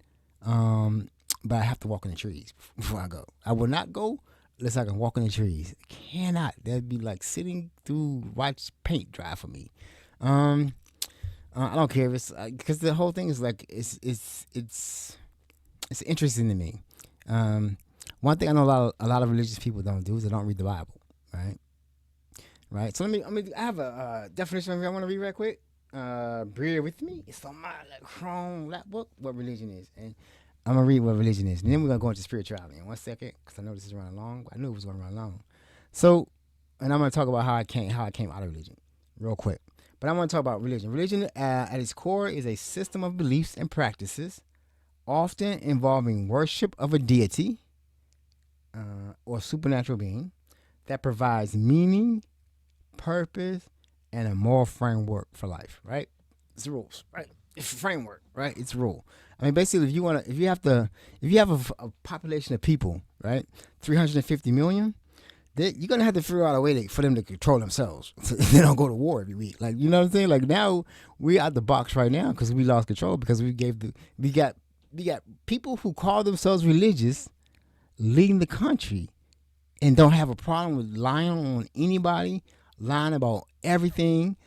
but I have to walk in the trees before I go. I will not go unless I can walk in the trees. I cannot. That'd be like sitting through watch paint dry for me. I don't care if it's because the whole thing is like it's interesting to me. One thing I know a lot of religious people don't do is they don't read the Bible, right? Right. So I have a definition of it I want to read right quick. Bear with me. It's on my Chrome laptop. What religion is, and I'm gonna read what religion is, and then we're gonna go into spirituality in 1 second because I know this is running long. I knew it was gonna run long. So, and I'm gonna talk about how I came out of religion, real quick. But I want to talk about religion. Religion, at its core, is a system of beliefs and practices, often involving worship of a deity or supernatural being that provides meaning, purpose, and a moral framework for life. Right? It's the rules. Right? It's a framework. Right? It's a rule. I mean, basically, if you have a population of people, right, 350 million. You're gonna have to figure out a way for them to control themselves. So they don't go to war every week. Like, you know what I'm saying? Like, now we out the box right now because we lost control because we got people who call themselves religious leading the country and don't have a problem with lying on anybody, lying about everything,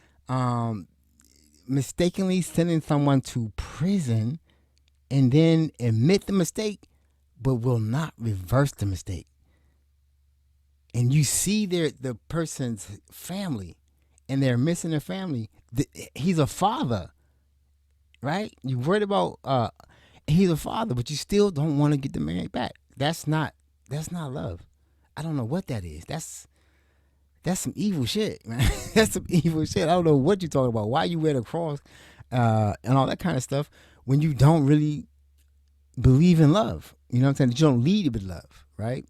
mistakenly sending someone to prison, and then admit the mistake, but will not reverse the mistake. And you see the person's family, and they're missing their family. He's a father, right? You worried about he's a father, but you still don't want to get the man back. That's not love. I don't know what that is. That's some evil shit, man. That's some evil shit. I don't know what you're talking about. Why you wear the cross and all that kind of stuff when you don't really believe in love. You know what I'm saying? That you don't lead with love, right?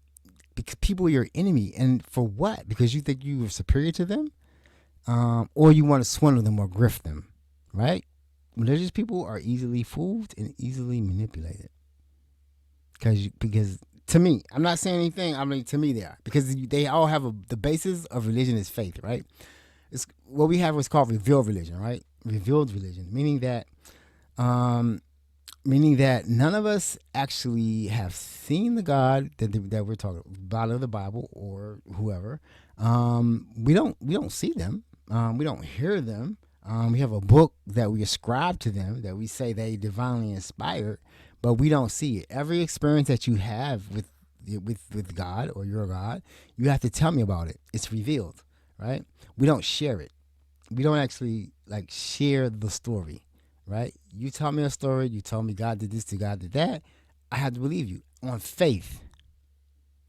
Because people are your enemy, and for what? Because you think you are superior to them, or you want to swindle them or grift them, right? Religious people are easily fooled and easily manipulated. because to me, I'm not saying anything. I mean, to me, they are, because they all have the basis of religion is faith, right? It's what we have what's called revealed religion, right? Revealed religion, um, meaning that none of us actually have seen the God that we're talking about of the Bible or whoever. We don't see them. We don't hear them. We have a book that we ascribe to them, that we say they divinely inspired, but we don't see it. Every experience that you have with God or your God, you have to tell me about it. It's revealed, right? We don't share it. We don't actually like share the story, right? You tell me a story. You tell me God did this, to God did that. I have to believe you on faith,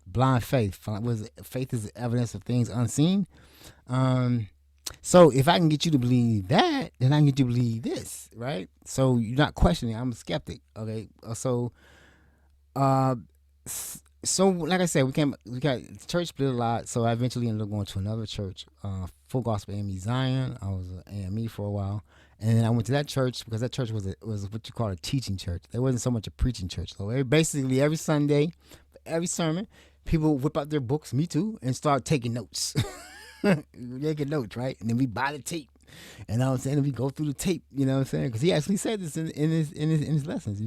blind faith. Faith is the evidence of things unseen. Um, so if I can get you to believe that, then I can get you to believe this, right? So you're not questioning. I'm a skeptic. Okay. Uh, so like I said, we got the church split a lot. So I eventually ended up going to another church, Full Gospel AME Zion. I was an AME for a while, and then I went to that church because that church was what you call a teaching church. It wasn't so much a preaching church. So basically every Sunday, every sermon, people whip out their books, me too, and start taking notes. Taking notes, right? And then we buy the tape. And I'm saying, we go through the tape, you know what I'm saying? Because he actually said this in his lessons,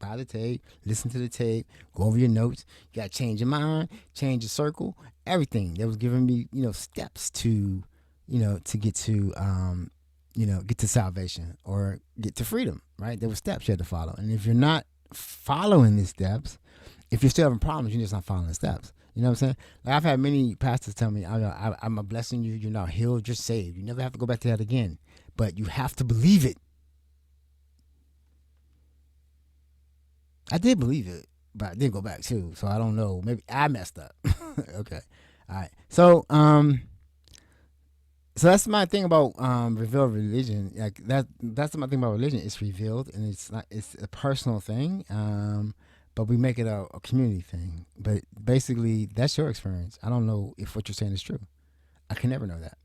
buy the tape, listen to the tape, go over your notes. You got to change your mind, change your circle, everything. That was giving me, steps to, to get to salvation or get to freedom, right? There were steps you had to follow. And if you're not following these steps, if you're still having problems, you're just not following the steps. You know what I'm saying? Like I've had many pastors tell me, I'm a blessing you. You're now healed. You're saved. You never have to go back to that again. But you have to believe it. I did believe it, but I didn't go back too. So I don't know. Maybe I messed up. Okay. All right. So that's my thing about revealed religion. Like that's my thing about religion. It's revealed, and it's a personal thing. But we make it a community thing. But basically, that's your experience. I don't know if what you're saying is true. I can never know that.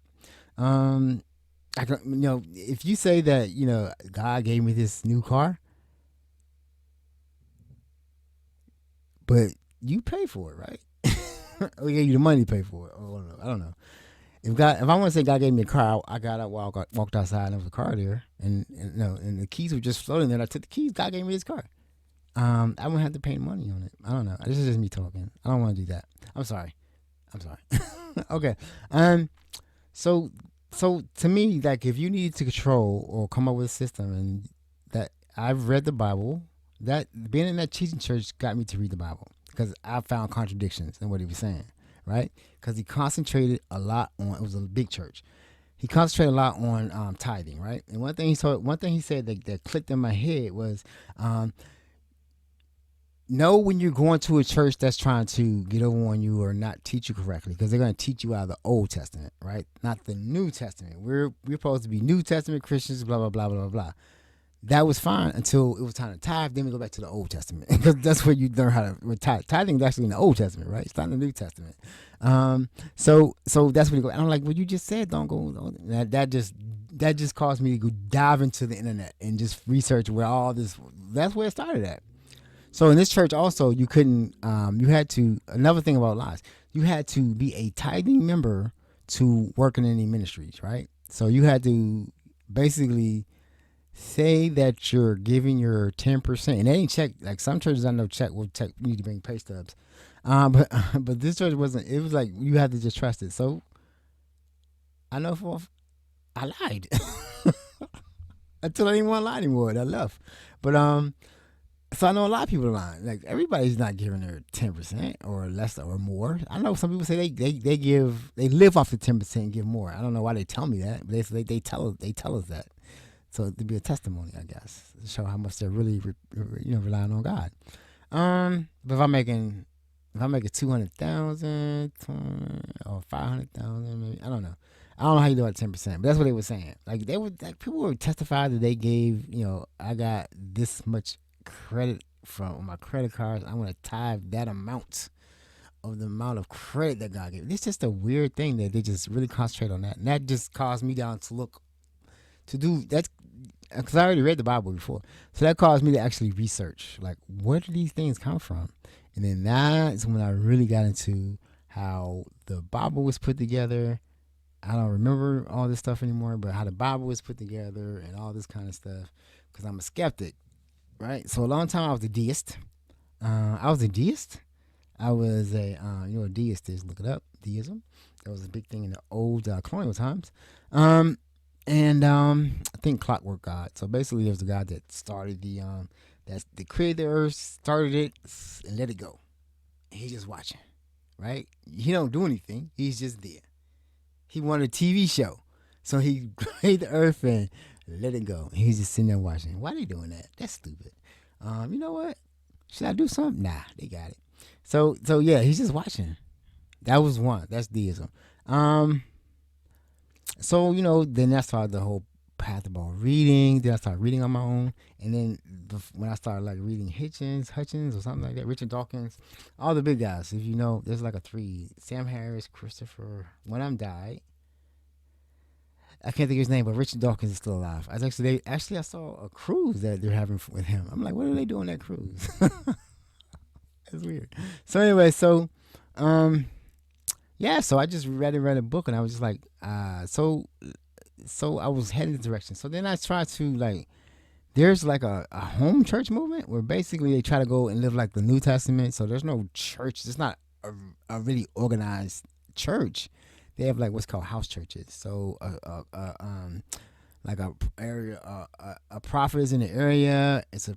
I can, if you say that, God gave me this new car, but you pay for it, right? Or he gave you the money to pay for it. Oh, I don't know. If I want to say God gave me a car, I got out, walked outside, and there was a car there, and the keys were just floating there. I took the keys. God gave me this car. I wouldn't have to pay money on it. I don't know. This is just me talking. I don't want to do that. I'm sorry. Okay. So to me, like if you need to control or come up with a system, and that I've read the Bible, that being in that teaching church got me to read the Bible because I found contradictions in what he was saying, right? Because he concentrated a lot on. It was a big church. He concentrated a lot on tithing, right? And one thing he said that clicked in my head was. Know when you're going to a church that's trying to get over on you or not teach you correctly, because they're going to teach you out of the Old Testament, right? Not the New Testament. We're supposed to be New Testament Christians, blah, blah, blah, blah, blah. That was fine until it was time to tithe. Then we go back to the Old Testament because that's where you learn how to tithe. Tithing is actually in the Old Testament, right? It's not in the New Testament. So that's where you go. And I'm like, well, you just said don't go. That just caused me to go dive into the internet and just research where all this. That's where it started at. So in this church also, you couldn't, you had to, another thing about lies, you had to be a tithing member to work in any ministries, right? So you had to basically say that you're giving your 10%, and they ain't check, like some churches I know you need to bring pay stubs. But this church wasn't, it was like you had to just trust it. So I know I lied until I didn't want to lie anymore. I left. But, so I know a lot of people are lying. Like everybody's not giving their 10% or less or more. I know some people say they live off the 10% and give more. I don't know why they tell me that, but they tell us that. So to be a testimony, I guess, to show how much they're really relying on God. But if I'm making 200,000 or 500,000, maybe, I don't know. I don't know how you do it 10%, but that's what they were saying. Like people would testify that they gave, I got this much credit from my credit cards. I want to tithe that amount of the amount of credit that God gave. It's just a weird thing that they just really concentrate on that, and that just caused me down to look to do that, because I already read the Bible before. So that caused me to actually research, like, where do these things come from? And then that's when I really got into how the Bible was put together. I don't remember all this stuff anymore, but how the Bible was put together and all this kind of stuff, because I'm a skeptic, right? So a long time I was a deist. I was a deist. I was a, you know what a deist is, look it up, deism. That was a big thing in the old colonial times. I think Clockwork God. So basically, there's a God that started that created the earth, started it, and let it go. And he's just watching, right? He don't do anything. He's just there. He wanted a TV show, so he created the earth and let it go. And he's just sitting there watching. Why are they doing that? That's stupid. You know what? Should I do something? Nah, they got it. So yeah, he's just watching. That was one. That's deism. So, you know, then I started the whole path about reading. Then I started reading on my own. And then when I started like reading Hutchins or something like that, Richard Dawkins, all the big guys. If you know, there's like a three: Sam Harris, Christopher. One of them died. I can't think of his name, but Richard Dawkins is still alive. I saw a cruise that they're having with him. I'm like, what are they doing that cruise? It's weird. So anyway, yeah, so I just read a book, and I was just like, so I was heading the direction. So then I tried to, like, there's like a home church movement where basically they try to go and live like the New Testament. So there's no church. It's not a really organized church. They have like what's called house churches. So like a prophet is in the area. It's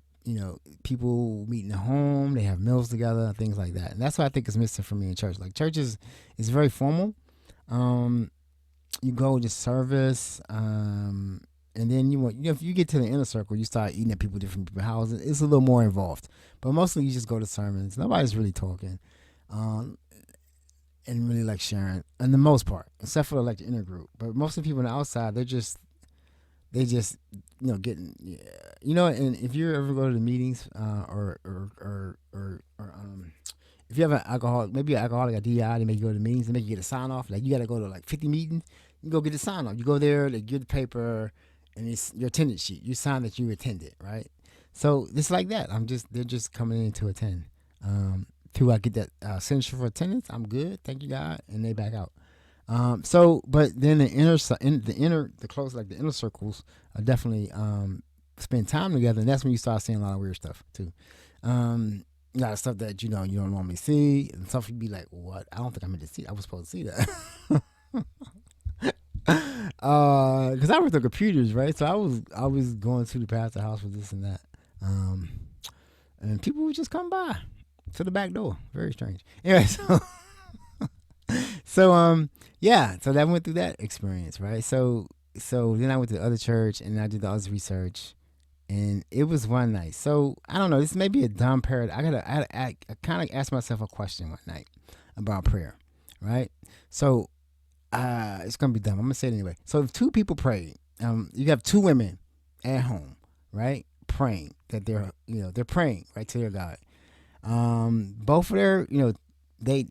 people meet in the home. They have meals together, things like that. And that's what I think is missing for me in church. Like churches is very formal. You go to service, and then if you get to the inner circle, you start eating at different people's houses. It's a little more involved, but mostly you just go to sermons. Nobody's really talking, and really like sharing, in the most part, except for like the inner group. But most of the people on the outside, they just getting and if you ever go to the meetings, or if you have an alcoholic, a DI, they make you go to the meetings, they make you get a sign off. Like you got to go to like 50 meetings, you go get a sign off. You go there, they give the paper, and it's your attendance sheet. You sign that you attended, right? So it's like that. They're just coming in to attend. Till I get that signature for attendance, I'm good, thank you God, and they back out. But then the inner circles are definitely spend time together, and that's when you start seeing a lot of weird stuff too. A lot of stuff that you don't normally see, and stuff you'd be like, "What? I don't think I meant to see. I was supposed to see that." Because I worked on computers, right? So I was going to the pastor's house with this and that, and people would just come by to the back door. Very strange. Anyway, so that went through that experience, right? So then I went to the other church and I did the other research, and it was one night. So I don't know. This may be a dumb paradigm. I kind of asked myself a question one night about prayer, right? So it's gonna be dumb. I'm gonna say it anyway. So if two people prayed, you have two women at home, right, praying that they're praying right to their God. Both of their they.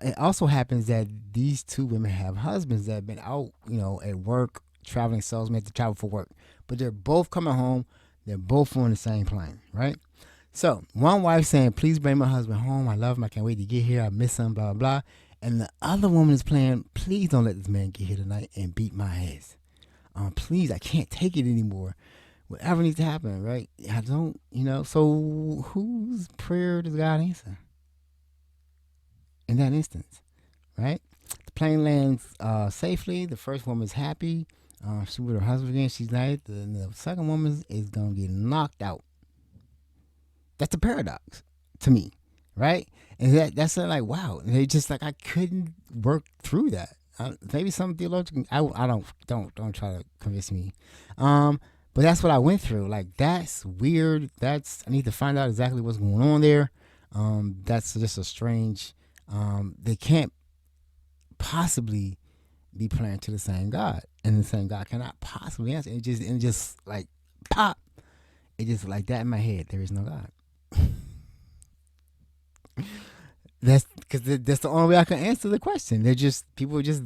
It also happens that these two women have husbands that have been out, at work, traveling salesmen, have to travel for work. But they're both coming home. They're both on the same plane, right? So one wife saying, "Please bring my husband home. I love him. I can't wait to get here. I miss him, blah, blah, blah." And the other woman is playing, "Please don't let this man get here tonight and beat my ass. Please, I can't take it anymore. Whatever needs to happen, right? I don't, So whose prayer does God answer in that instance, right? The plane lands safely. The first woman's happy. She's with her husband again. She's nice. The second woman is going to get knocked out. That's a paradox to me, right? And that's like, wow. And they just like, I couldn't work through that. Maybe some theologian, I don't try to convince me. But that's what I went through. Like, that's weird. I need to find out exactly what's going on there. That's just a strange, they can't possibly be praying to the same God, and the same God cannot possibly answer. It just like pop. It just like that in my head. There is no God. That's because that's the only way I can answer the question. People are just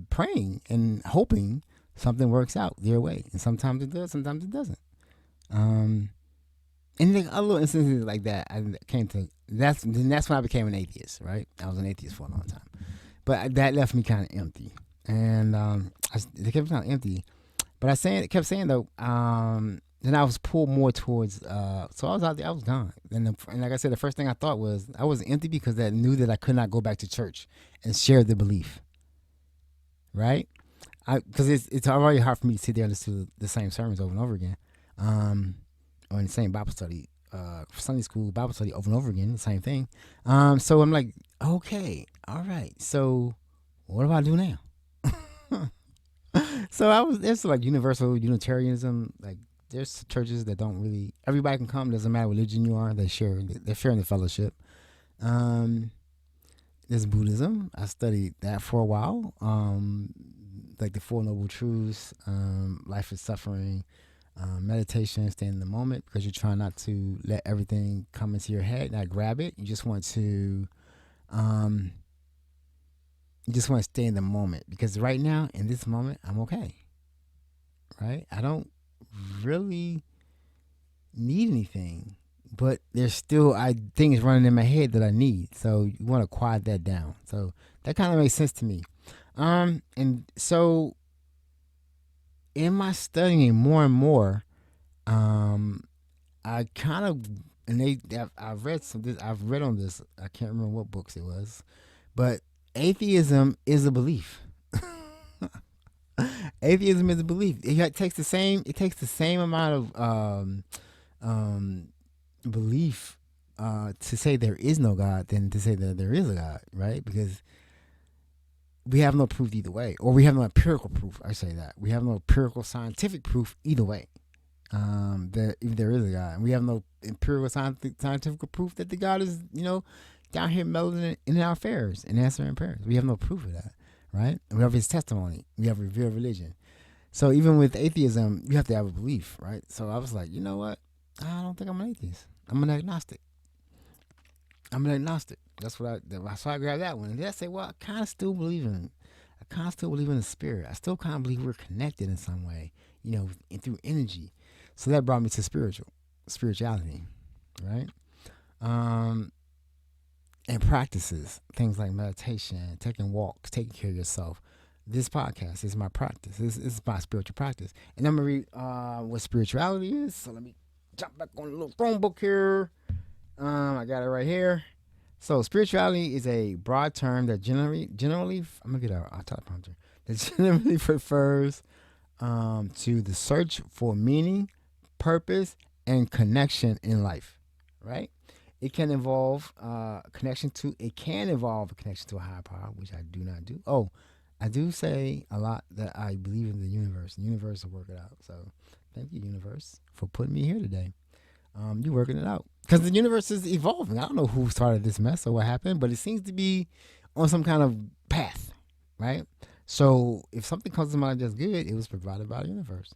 praying and hoping something works out their way, and sometimes it does, sometimes it doesn't. And like other instances like that, I came to that's when I became an atheist. Right, I was an atheist for a long time, but that left me kind of empty, and it kept kind of empty. But kept saying though, then I was pulled more towards. So I was out there, I was gone, and like I said, the first thing I thought was I was empty because I knew that I could not go back to church and share the belief. Right, because it's already hard for me to sit there and listen to the same sermons over and over again. Or in the same Bible study, Sunday school Bible study over and over again, the same thing. So I'm like, okay, all right. So what do I do now? So there's like universal Unitarianism. Like there's churches that don't really, everybody can come. Doesn't matter what religion you are. They're sharing the fellowship. There's Buddhism. I studied that for a while. Like the Four Noble Truths, life is suffering. Meditation, staying in the moment, because you're trying not to let everything come into your head, not grab it. You just want to stay in the moment, because right now in this moment I'm okay. Right, I don't really need anything, but there's still things running in my head that I need, so you want to quiet that down. So that kind of makes sense to me. And so in my studying more and more, I kind of, I've read on this. I can't remember what books it was, but atheism is a belief. Atheism is a belief. It takes the same amount of belief to say there is no God than to say that there is a God, right? Because we have no proof either way, or we have no empirical proof. I say that we have no empirical scientific proof either way that if there is a God, and we have no empirical scientific proof that the God is, down here meddling in our affairs and answering prayers. We have no proof of that, right? And we have His testimony. We have revealed religion. So even with atheism, you have to have a belief, right? So I was like, you know what? I don't think I'm an atheist. I'm an agnostic. That's so I grabbed that one. And then I say, well, I kind of still believe in the spirit. I still kind of believe we're connected in some way, through energy. So that brought me to spirituality, right? And practices, things like meditation, taking walks, taking care of yourself. This podcast is my practice. This is my spiritual practice. And I'm going to read what spirituality is. So let me jump back on the little phone book here. I got it right here. So spirituality is a broad term that generally, I'm gonna get a teleprompter. That generally refers to the search for meaning, purpose, and connection in life. Right? It can involve a connection to a higher power, which I do not do. Oh, I do say a lot that I believe in the universe. The universe will work it out. So thank you, universe, for putting me here today. You're working it out, because the universe is evolving. I don't know who started this mess or what happened, but it seems to be on some kind of path, right? So if something comes to mind that's good, it was provided by the universe.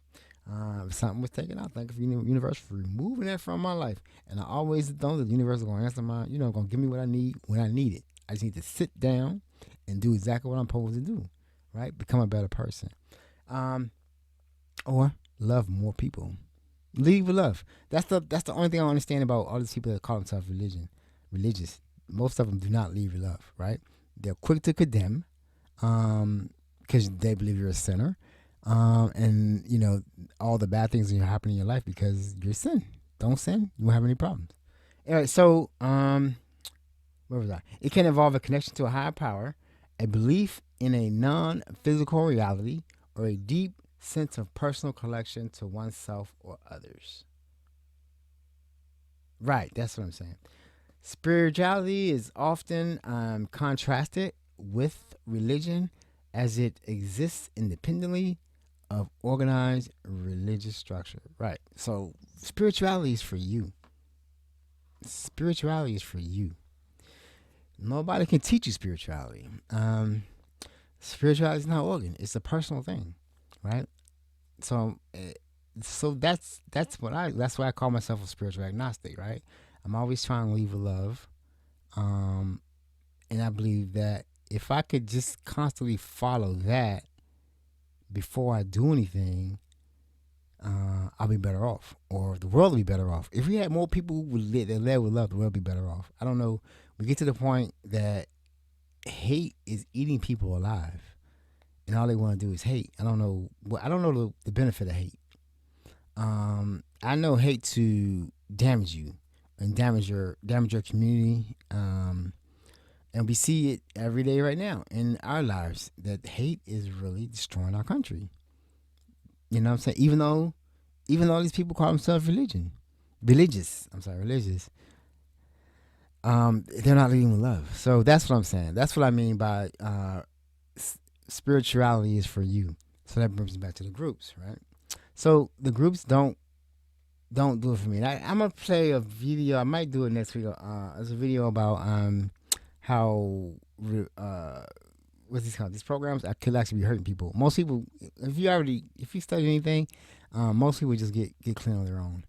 If something was taken out, thank you for the universe for removing that from my life. And I always know that the universe is going to answer going to give me what I need when I need it. I just need to sit down and do exactly what I'm supposed to do, right? Become a better person. Or love more people. Lead with love. That's the only thing I understand about all these people that call themselves religious. Most of them do not lead with love, right? They're quick to condemn, because they believe you're a sinner, and all the bad things that are happening in your life because you're sin. Don't sin, you won't have any problems. All right, so where was I? It can involve a connection to a higher power, a belief in a non-physical reality, or a deep sense of personal connection to oneself or others. Right, that's what I'm saying. Spirituality is often contrasted with religion, as it exists independently of organized religious structure. Right. So spirituality is for you. Spirituality is for you. Nobody can teach you spirituality. Spirituality is not organ. It's a personal thing, right? So that's why I call myself a spiritual agnostic, right? I'm always trying to leave with love, and I believe that if I could just constantly follow that, before I do anything, I'll be better off, or the world will be better off. If we had more people that live with love, the world would be better off. I don't know. We get to the point that hate is eating people alive, and all they want to do is hate. I don't know. I don't know the benefit of hate. I know hate to damage you and damage your community. And we see it every day right now in our lives that hate is really destroying our country. You know what I'm saying? Even though these people call themselves religious. They're not leading with love. So that's what I'm saying. That's what I mean by spirituality is for you. So that brings me back to the groups, right? So the groups don't do it for me. I'm gonna play a video. I might do it next week. There's a video about how what's these called? These programs could actually be hurting people. Most people, if you study anything, most people just get clean on their own.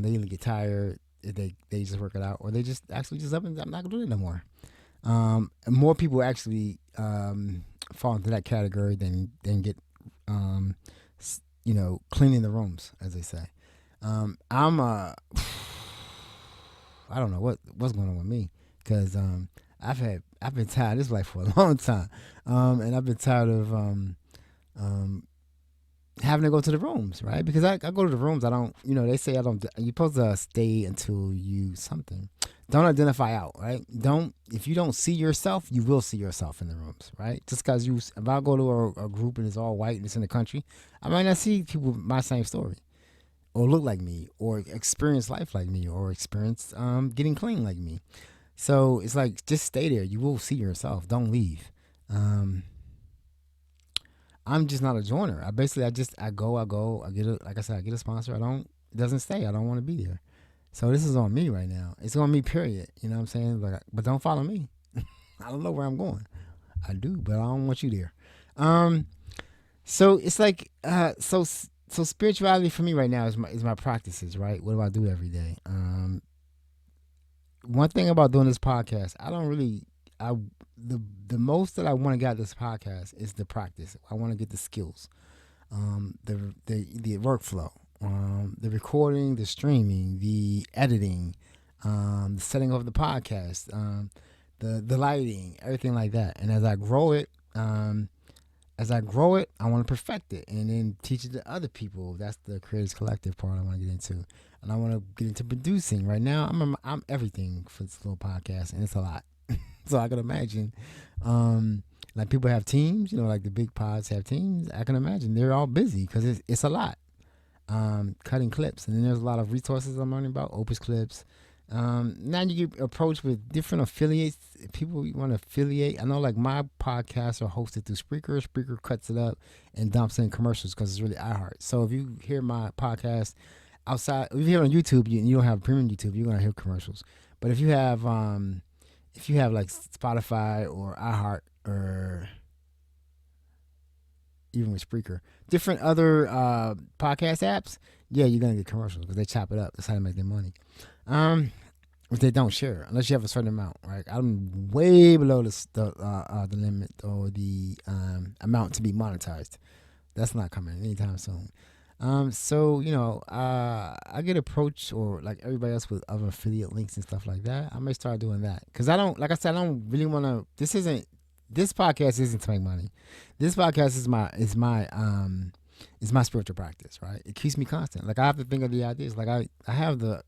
They either get tired, they just work it out, or they just actually just up and I'm not gonna do it no more. And more people actually fall into that category than get cleaning the rooms, as they say. I'm I don't know what's going on with me, because I've been tired of this life for a long time, and I've been tired of having to go to the rooms, right? Because I go to the rooms. I don't, they say I don't. You're supposed to stay until you something. Don't identify out, right? If you don't see yourself, you will see yourself in the rooms, right? Just because if I go to a group and it's all white and it's in the country, I might not see people with my same story, or look like me, or experience life like me, or experience getting clean like me. So it's like, just stay there. You will see yourself. Don't leave. I'm just not a joiner. I go. I get I get a sponsor. It doesn't stay. I don't want to be there. So this is on me right now. It's on me, period. You know what I'm saying? But don't follow me. I don't know where I'm going. I do, but I don't want you there. So it's like, so spirituality for me right now is my practices, right? What do I do every day? One thing about doing this podcast, the most that I want to get out of this podcast is the practice. I want to get the skills, the workflow, the recording, the streaming, the editing, the setting of the podcast, the lighting, everything like that. And as I grow it, I want to perfect it and then teach it to other people. That's the Creators Collective part I want to get into. And I want to get into producing. Right now, I'm everything for this little podcast, and it's a lot. So I can imagine, like, people have teams, like the big pods have teams. I can imagine they're all busy because it's a lot. Cutting clips, and then there's a lot of resources I'm learning about, Opus Clips. Now you get approached with different affiliates. People want to affiliate. I know, like, my podcasts are hosted through Spreaker. Spreaker cuts it up and dumps in commercials because it's really iHeart. So if you hear my podcast outside, if you hear it on YouTube, you don't have premium YouTube, you're gonna hear commercials. But if you have like Spotify or iHeart, or even with Spreaker, different other podcast apps, yeah, you're gonna get commercials because they chop it up. That's how they make their money. Which they don't share unless you have a certain amount, right? I'm way below the limit, or the amount to be monetized. That's not coming anytime soon. So I get approached, or like everybody else, with other affiliate links and stuff like that. I may start doing that because I don't really want to. This podcast isn't to make money. This podcast is my spiritual practice, right? It keeps me constant. Like, I have to think of the ideas. Like, I have the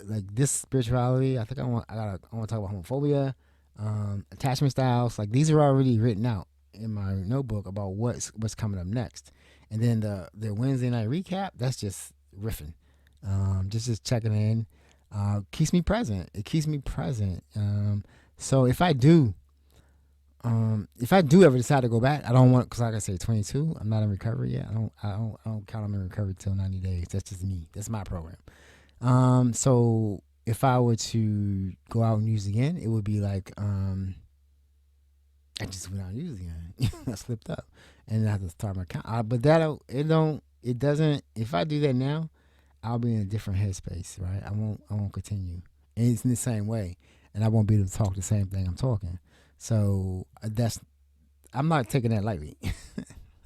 like this spirituality. I think I want to talk about homophobia, attachment styles. Like, these are already written out in my notebook about what's coming up next. And then the Wednesday night recap, that's just riffing, just checking in. Keeps me present. It keeps me present. So if I do ever decide to go back, I don't want, because like I say, 22. I'm not in recovery yet. I don't count I'm in recovery till 90 days. That's just me. That's my program. So if I were to go out and use again, it would be like, I just went out and used again. I slipped up, and I have to start my account. But it doesn't. If I do that now, I'll be in a different headspace, right? I won't continue, and it's in the same way, and I won't be able to talk the same thing I'm talking. So I'm not taking that lightly.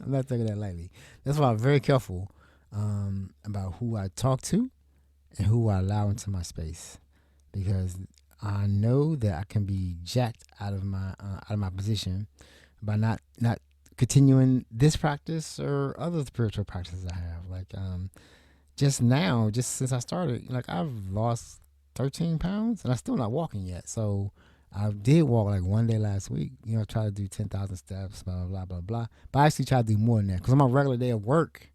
I'm not taking that lightly. That's why I'm very careful about who I talk to and who I allow into my space, because I know that I can be jacked out of my position by not continuing this practice or other spiritual practices I have. Like just since I started, like I've lost 13 pounds and I'm still not walking yet. So I did walk like one day last week. I try to do 10,000 steps, blah, blah, blah, blah, blah. But I actually try to do more than that because on my regular day of work,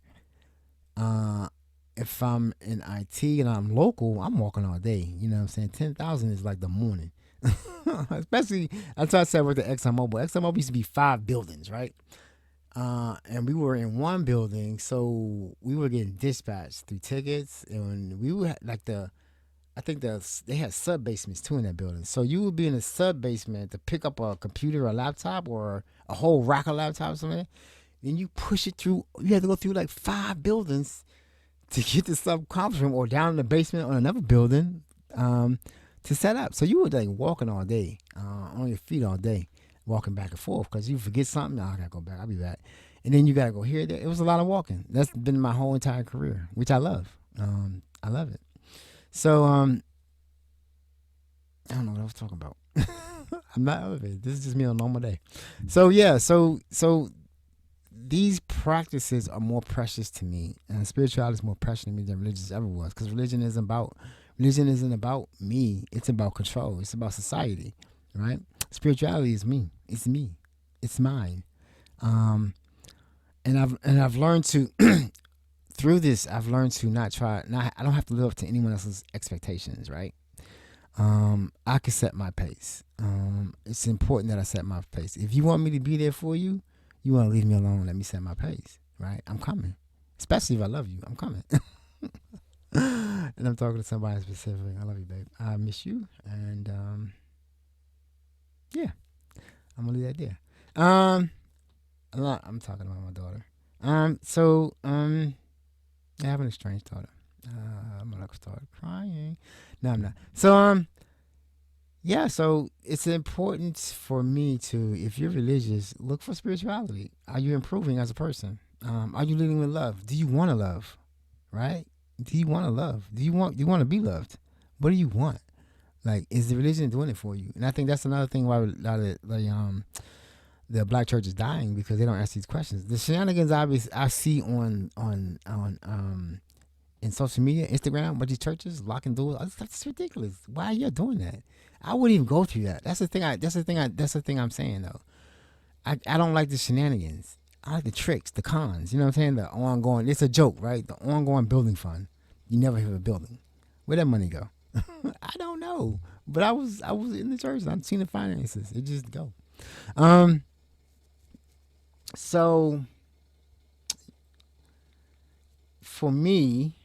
if I'm in IT and I'm local, I'm walking all day. You know what I'm saying? 10,000 is like the morning. Especially, that's why I said I worked at ExxonMobil. ExxonMobil used to be 5 buildings, right? And we were in one building, so we were getting dispatched through tickets, and we were like they had sub basements too in that building. So you would be in a sub basement to pick up a computer or a laptop or a whole rack of laptops or something. Then you push it through. You had to go through like 5 buildings to get the sub conference room or down in the basement on another building to set up. So you were like walking all day, on your feet all day, walking back and forth because you forget something. I gotta go back. I'll be back. And then you gotta go here. There. It was a lot of walking. That's been my whole entire career, which I love. I love it. So I don't know what I was talking about. I'm not elevated. This is just me on a normal day. So yeah, so these practices are more precious to me, and spirituality is more precious to me than religion ever was. Because religion isn't about me. It's about control. It's about society, right? Spirituality is me. It's me. It's mine. And I've learned to through this. I've learned to not. I don't have to live up to anyone else's expectations, right? I can set my pace. It's important that I set my pace. If you want me to be there for you, you want to leave me alone. Let me set my pace, right? I'm coming. Especially if I love you, I'm coming. And I'm talking to somebody specific. I love you, babe. I miss you, and yeah, I'm gonna leave that there. I'm talking about my daughter. I have an strange daughter. I'm gonna start crying. No, I'm not. So yeah, so it's important for me to, if you're religious, look for spirituality. Are you improving as a person? Are you leading with love? Do you want to love? Right? Do you want to love? Do you want to be loved? What do you want? Like, is the religion doing it for you? And I think that's another thing why a lot of the black church is dying, because they don't ask these questions. The shenanigans I see on in social media, Instagram, with these churches locking doors, that's ridiculous. Why are you doing that? I wouldn't even go through that. That's the thing I'm saying though. I don't like the shenanigans. I like the tricks, the cons. You know what I'm saying? The ongoing. It's a joke, right? The ongoing building fund. You never hear of a building. Where'd that money go? I don't know. But I was in the church. I've seen the finances. It just go. So for me,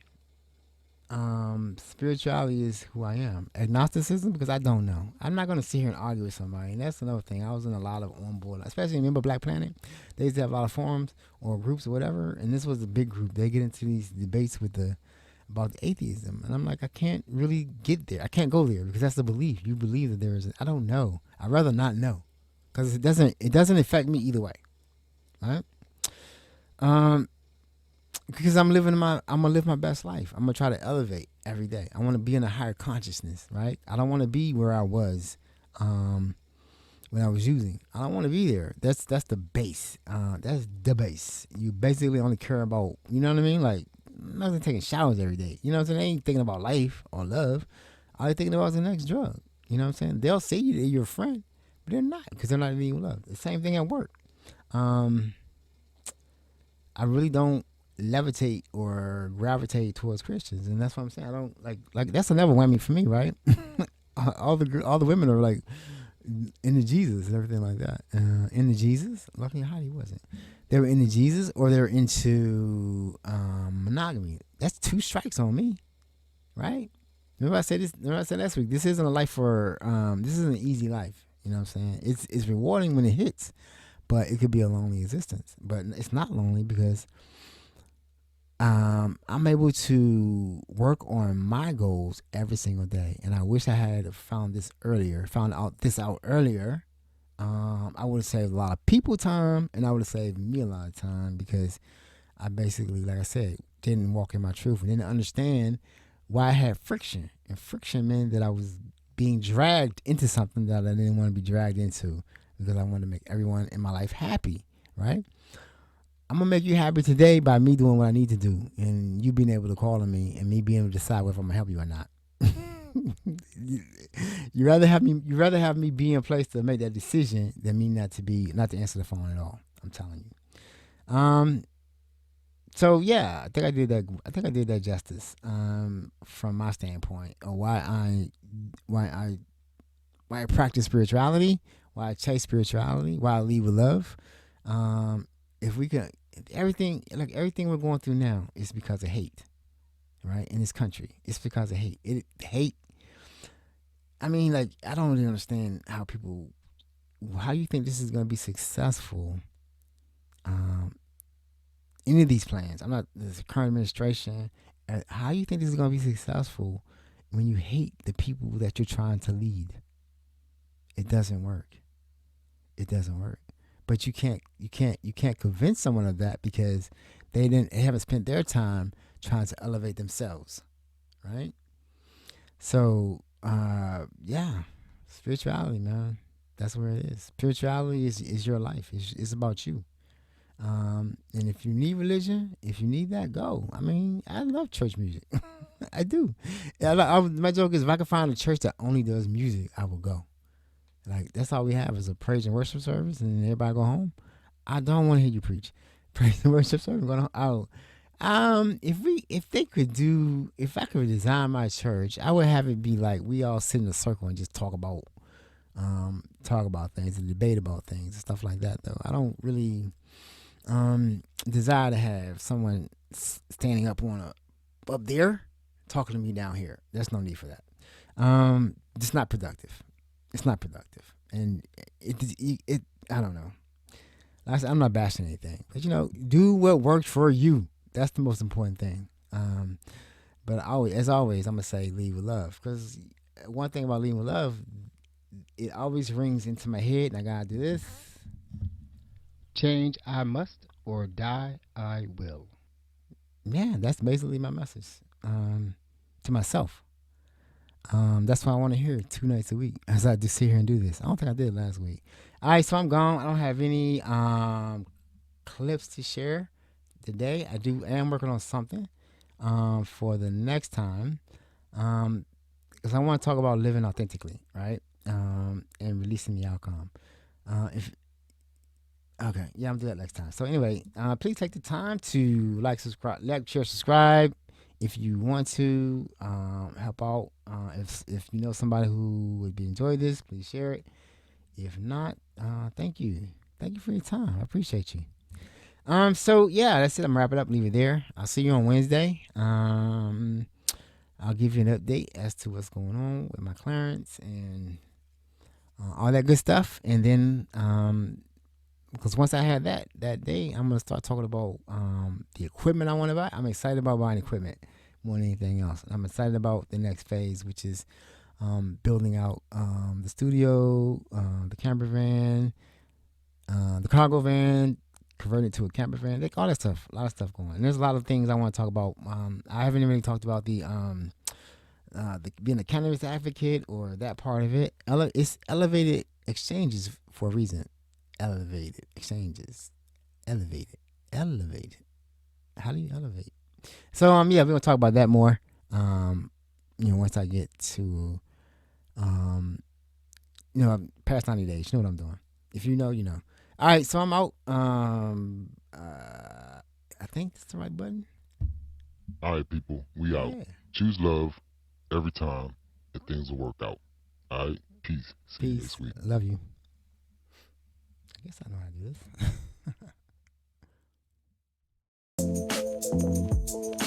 spirituality is who I am. Agnosticism, because I don't know. I'm not going to sit here and argue with somebody. And that's another thing. I was in a lot of onboard, especially remember Black Planet. They used to have a lot of forums or groups or whatever. And this was a big group. They get into these debates about the atheism. And I'm like, I can't really get there. I can't go there because that's the belief. You believe that there is. I don't know. I'd rather not know because it doesn't affect me either way. Right? Because I'm gonna live my best life. I'm gonna try to elevate every day. I want to be in a higher consciousness, right? I don't want to be where I was when I was using. I don't want to be there. That's the base. That's the base. You basically only care about, you know what I mean? Like, I'm not taking showers every day. You know what I'm saying? They ain't thinking about life or love. All they thinking about is the next drug. You know what I'm saying? They'll say they're your friend, but they're not, because they're not leading with love. The same thing at work. I really don't levitate or gravitate towards Christians, and that's what I'm saying. I don't like that's another whammy for me, right? all the women are like into Jesus and everything like that. Into Jesus, luckily Heidi wasn't. They were into Jesus, or they're into monogamy. That's 2 strikes on me, right? Remember I said this. Remember I said last week. This isn't a life for. This isn't an easy life. You know what I'm saying? It's rewarding when it hits, but it could be a lonely existence. But it's not lonely because I'm able to work on my goals every single day. And I wish I had found out this earlier, I would have saved a lot of people time, and I would have saved me a lot of time because I basically, like I said, didn't walk in my truth and didn't understand why I had friction. And friction meant that I was being dragged into something that I didn't want to be dragged into because I wanted to make everyone in my life happy, right? I'm going to make you happy today by me doing what I need to do and you being able to call on me and me being able to decide whether I'm going to help you or not. You rather have me be in place to make that decision than me not to answer the phone at all. I'm telling you. So yeah, I think I did that justice. From my standpoint, or why I practice spirituality, why I chase spirituality, why I lead with love. If we could, everything we're going through now is because of hate, right? In this country, it's because of hate. Hate. I mean, like, I don't really understand how you think this is going to be successful. Any of these plans, I'm not this current administration. How you think this is going to be successful when you hate the people that you're trying to lead? It doesn't work. It doesn't work. But you can't convince someone of that because they haven't spent their time trying to elevate themselves, right? So yeah, spirituality, man, that's where it is. Spirituality is your life. It's about you. And if you need religion, if you need that, go. I mean, I love church music. I do. My joke is if I could find a church that only does music, I will go. Like, that's all we have is a praise and worship service, and then everybody go home. I don't want to hear you preach. Praise and worship service. Going out. If I could design my church, I would have it be like we all sit in a circle and just talk about things and debate about things and stuff like that. Though I don't really desire to have someone standing up up there talking to me down here. There's no need for that. It's not productive. It's not productive, and it I don't know. I'm not bashing anything, but do what works for you. That's the most important thing. But as always, I'm gonna say lead with love, because one thing about leading with love, it always rings into my head, and I gotta do this. Change I must, or die I will. Yeah, that's basically my message to myself. That's why I want to hear it 2 nights a week as I just sit here and do this. I don't think I did last week. All right, so I'm gone. I don't have any clips to share today. I am working on something for the next time because I want to talk about living authentically, right? And releasing the outcome. Okay, yeah, I'm doing that next time. So anyway, please take the time to like, share, subscribe. If you want to help out, if you know somebody who would enjoy this, please share it. If not, thank you for your time. I appreciate you. So yeah, that's it. I'm gonna wrap it up. Leave it there. I'll see you on Wednesday. I'll give you an update as to what's going on with my clearance and all that good stuff. And then because once I have that day, I'm gonna start talking about the equipment I want to buy. I'm excited about buying equipment more than anything else. I'm excited about the next phase, which is building out the studio, the camper van, the cargo van, converting it to a camper van, like all that stuff. A lot of stuff going. And there's a lot of things I want to talk about. I haven't really talked about the being a cannabis advocate or that part of it. It's elevated exchanges for a reason. Elevated exchanges. Elevated. How do you elevate? So yeah, we're gonna talk about that more. Once I get to past 90 days, you know what I'm doing. If you know, you know. All right, so I'm out. I think that's the right button. All right, people, we out. Choose love every time, and things will work out. All right, peace. See you next week. Love you. I guess I know how to do this.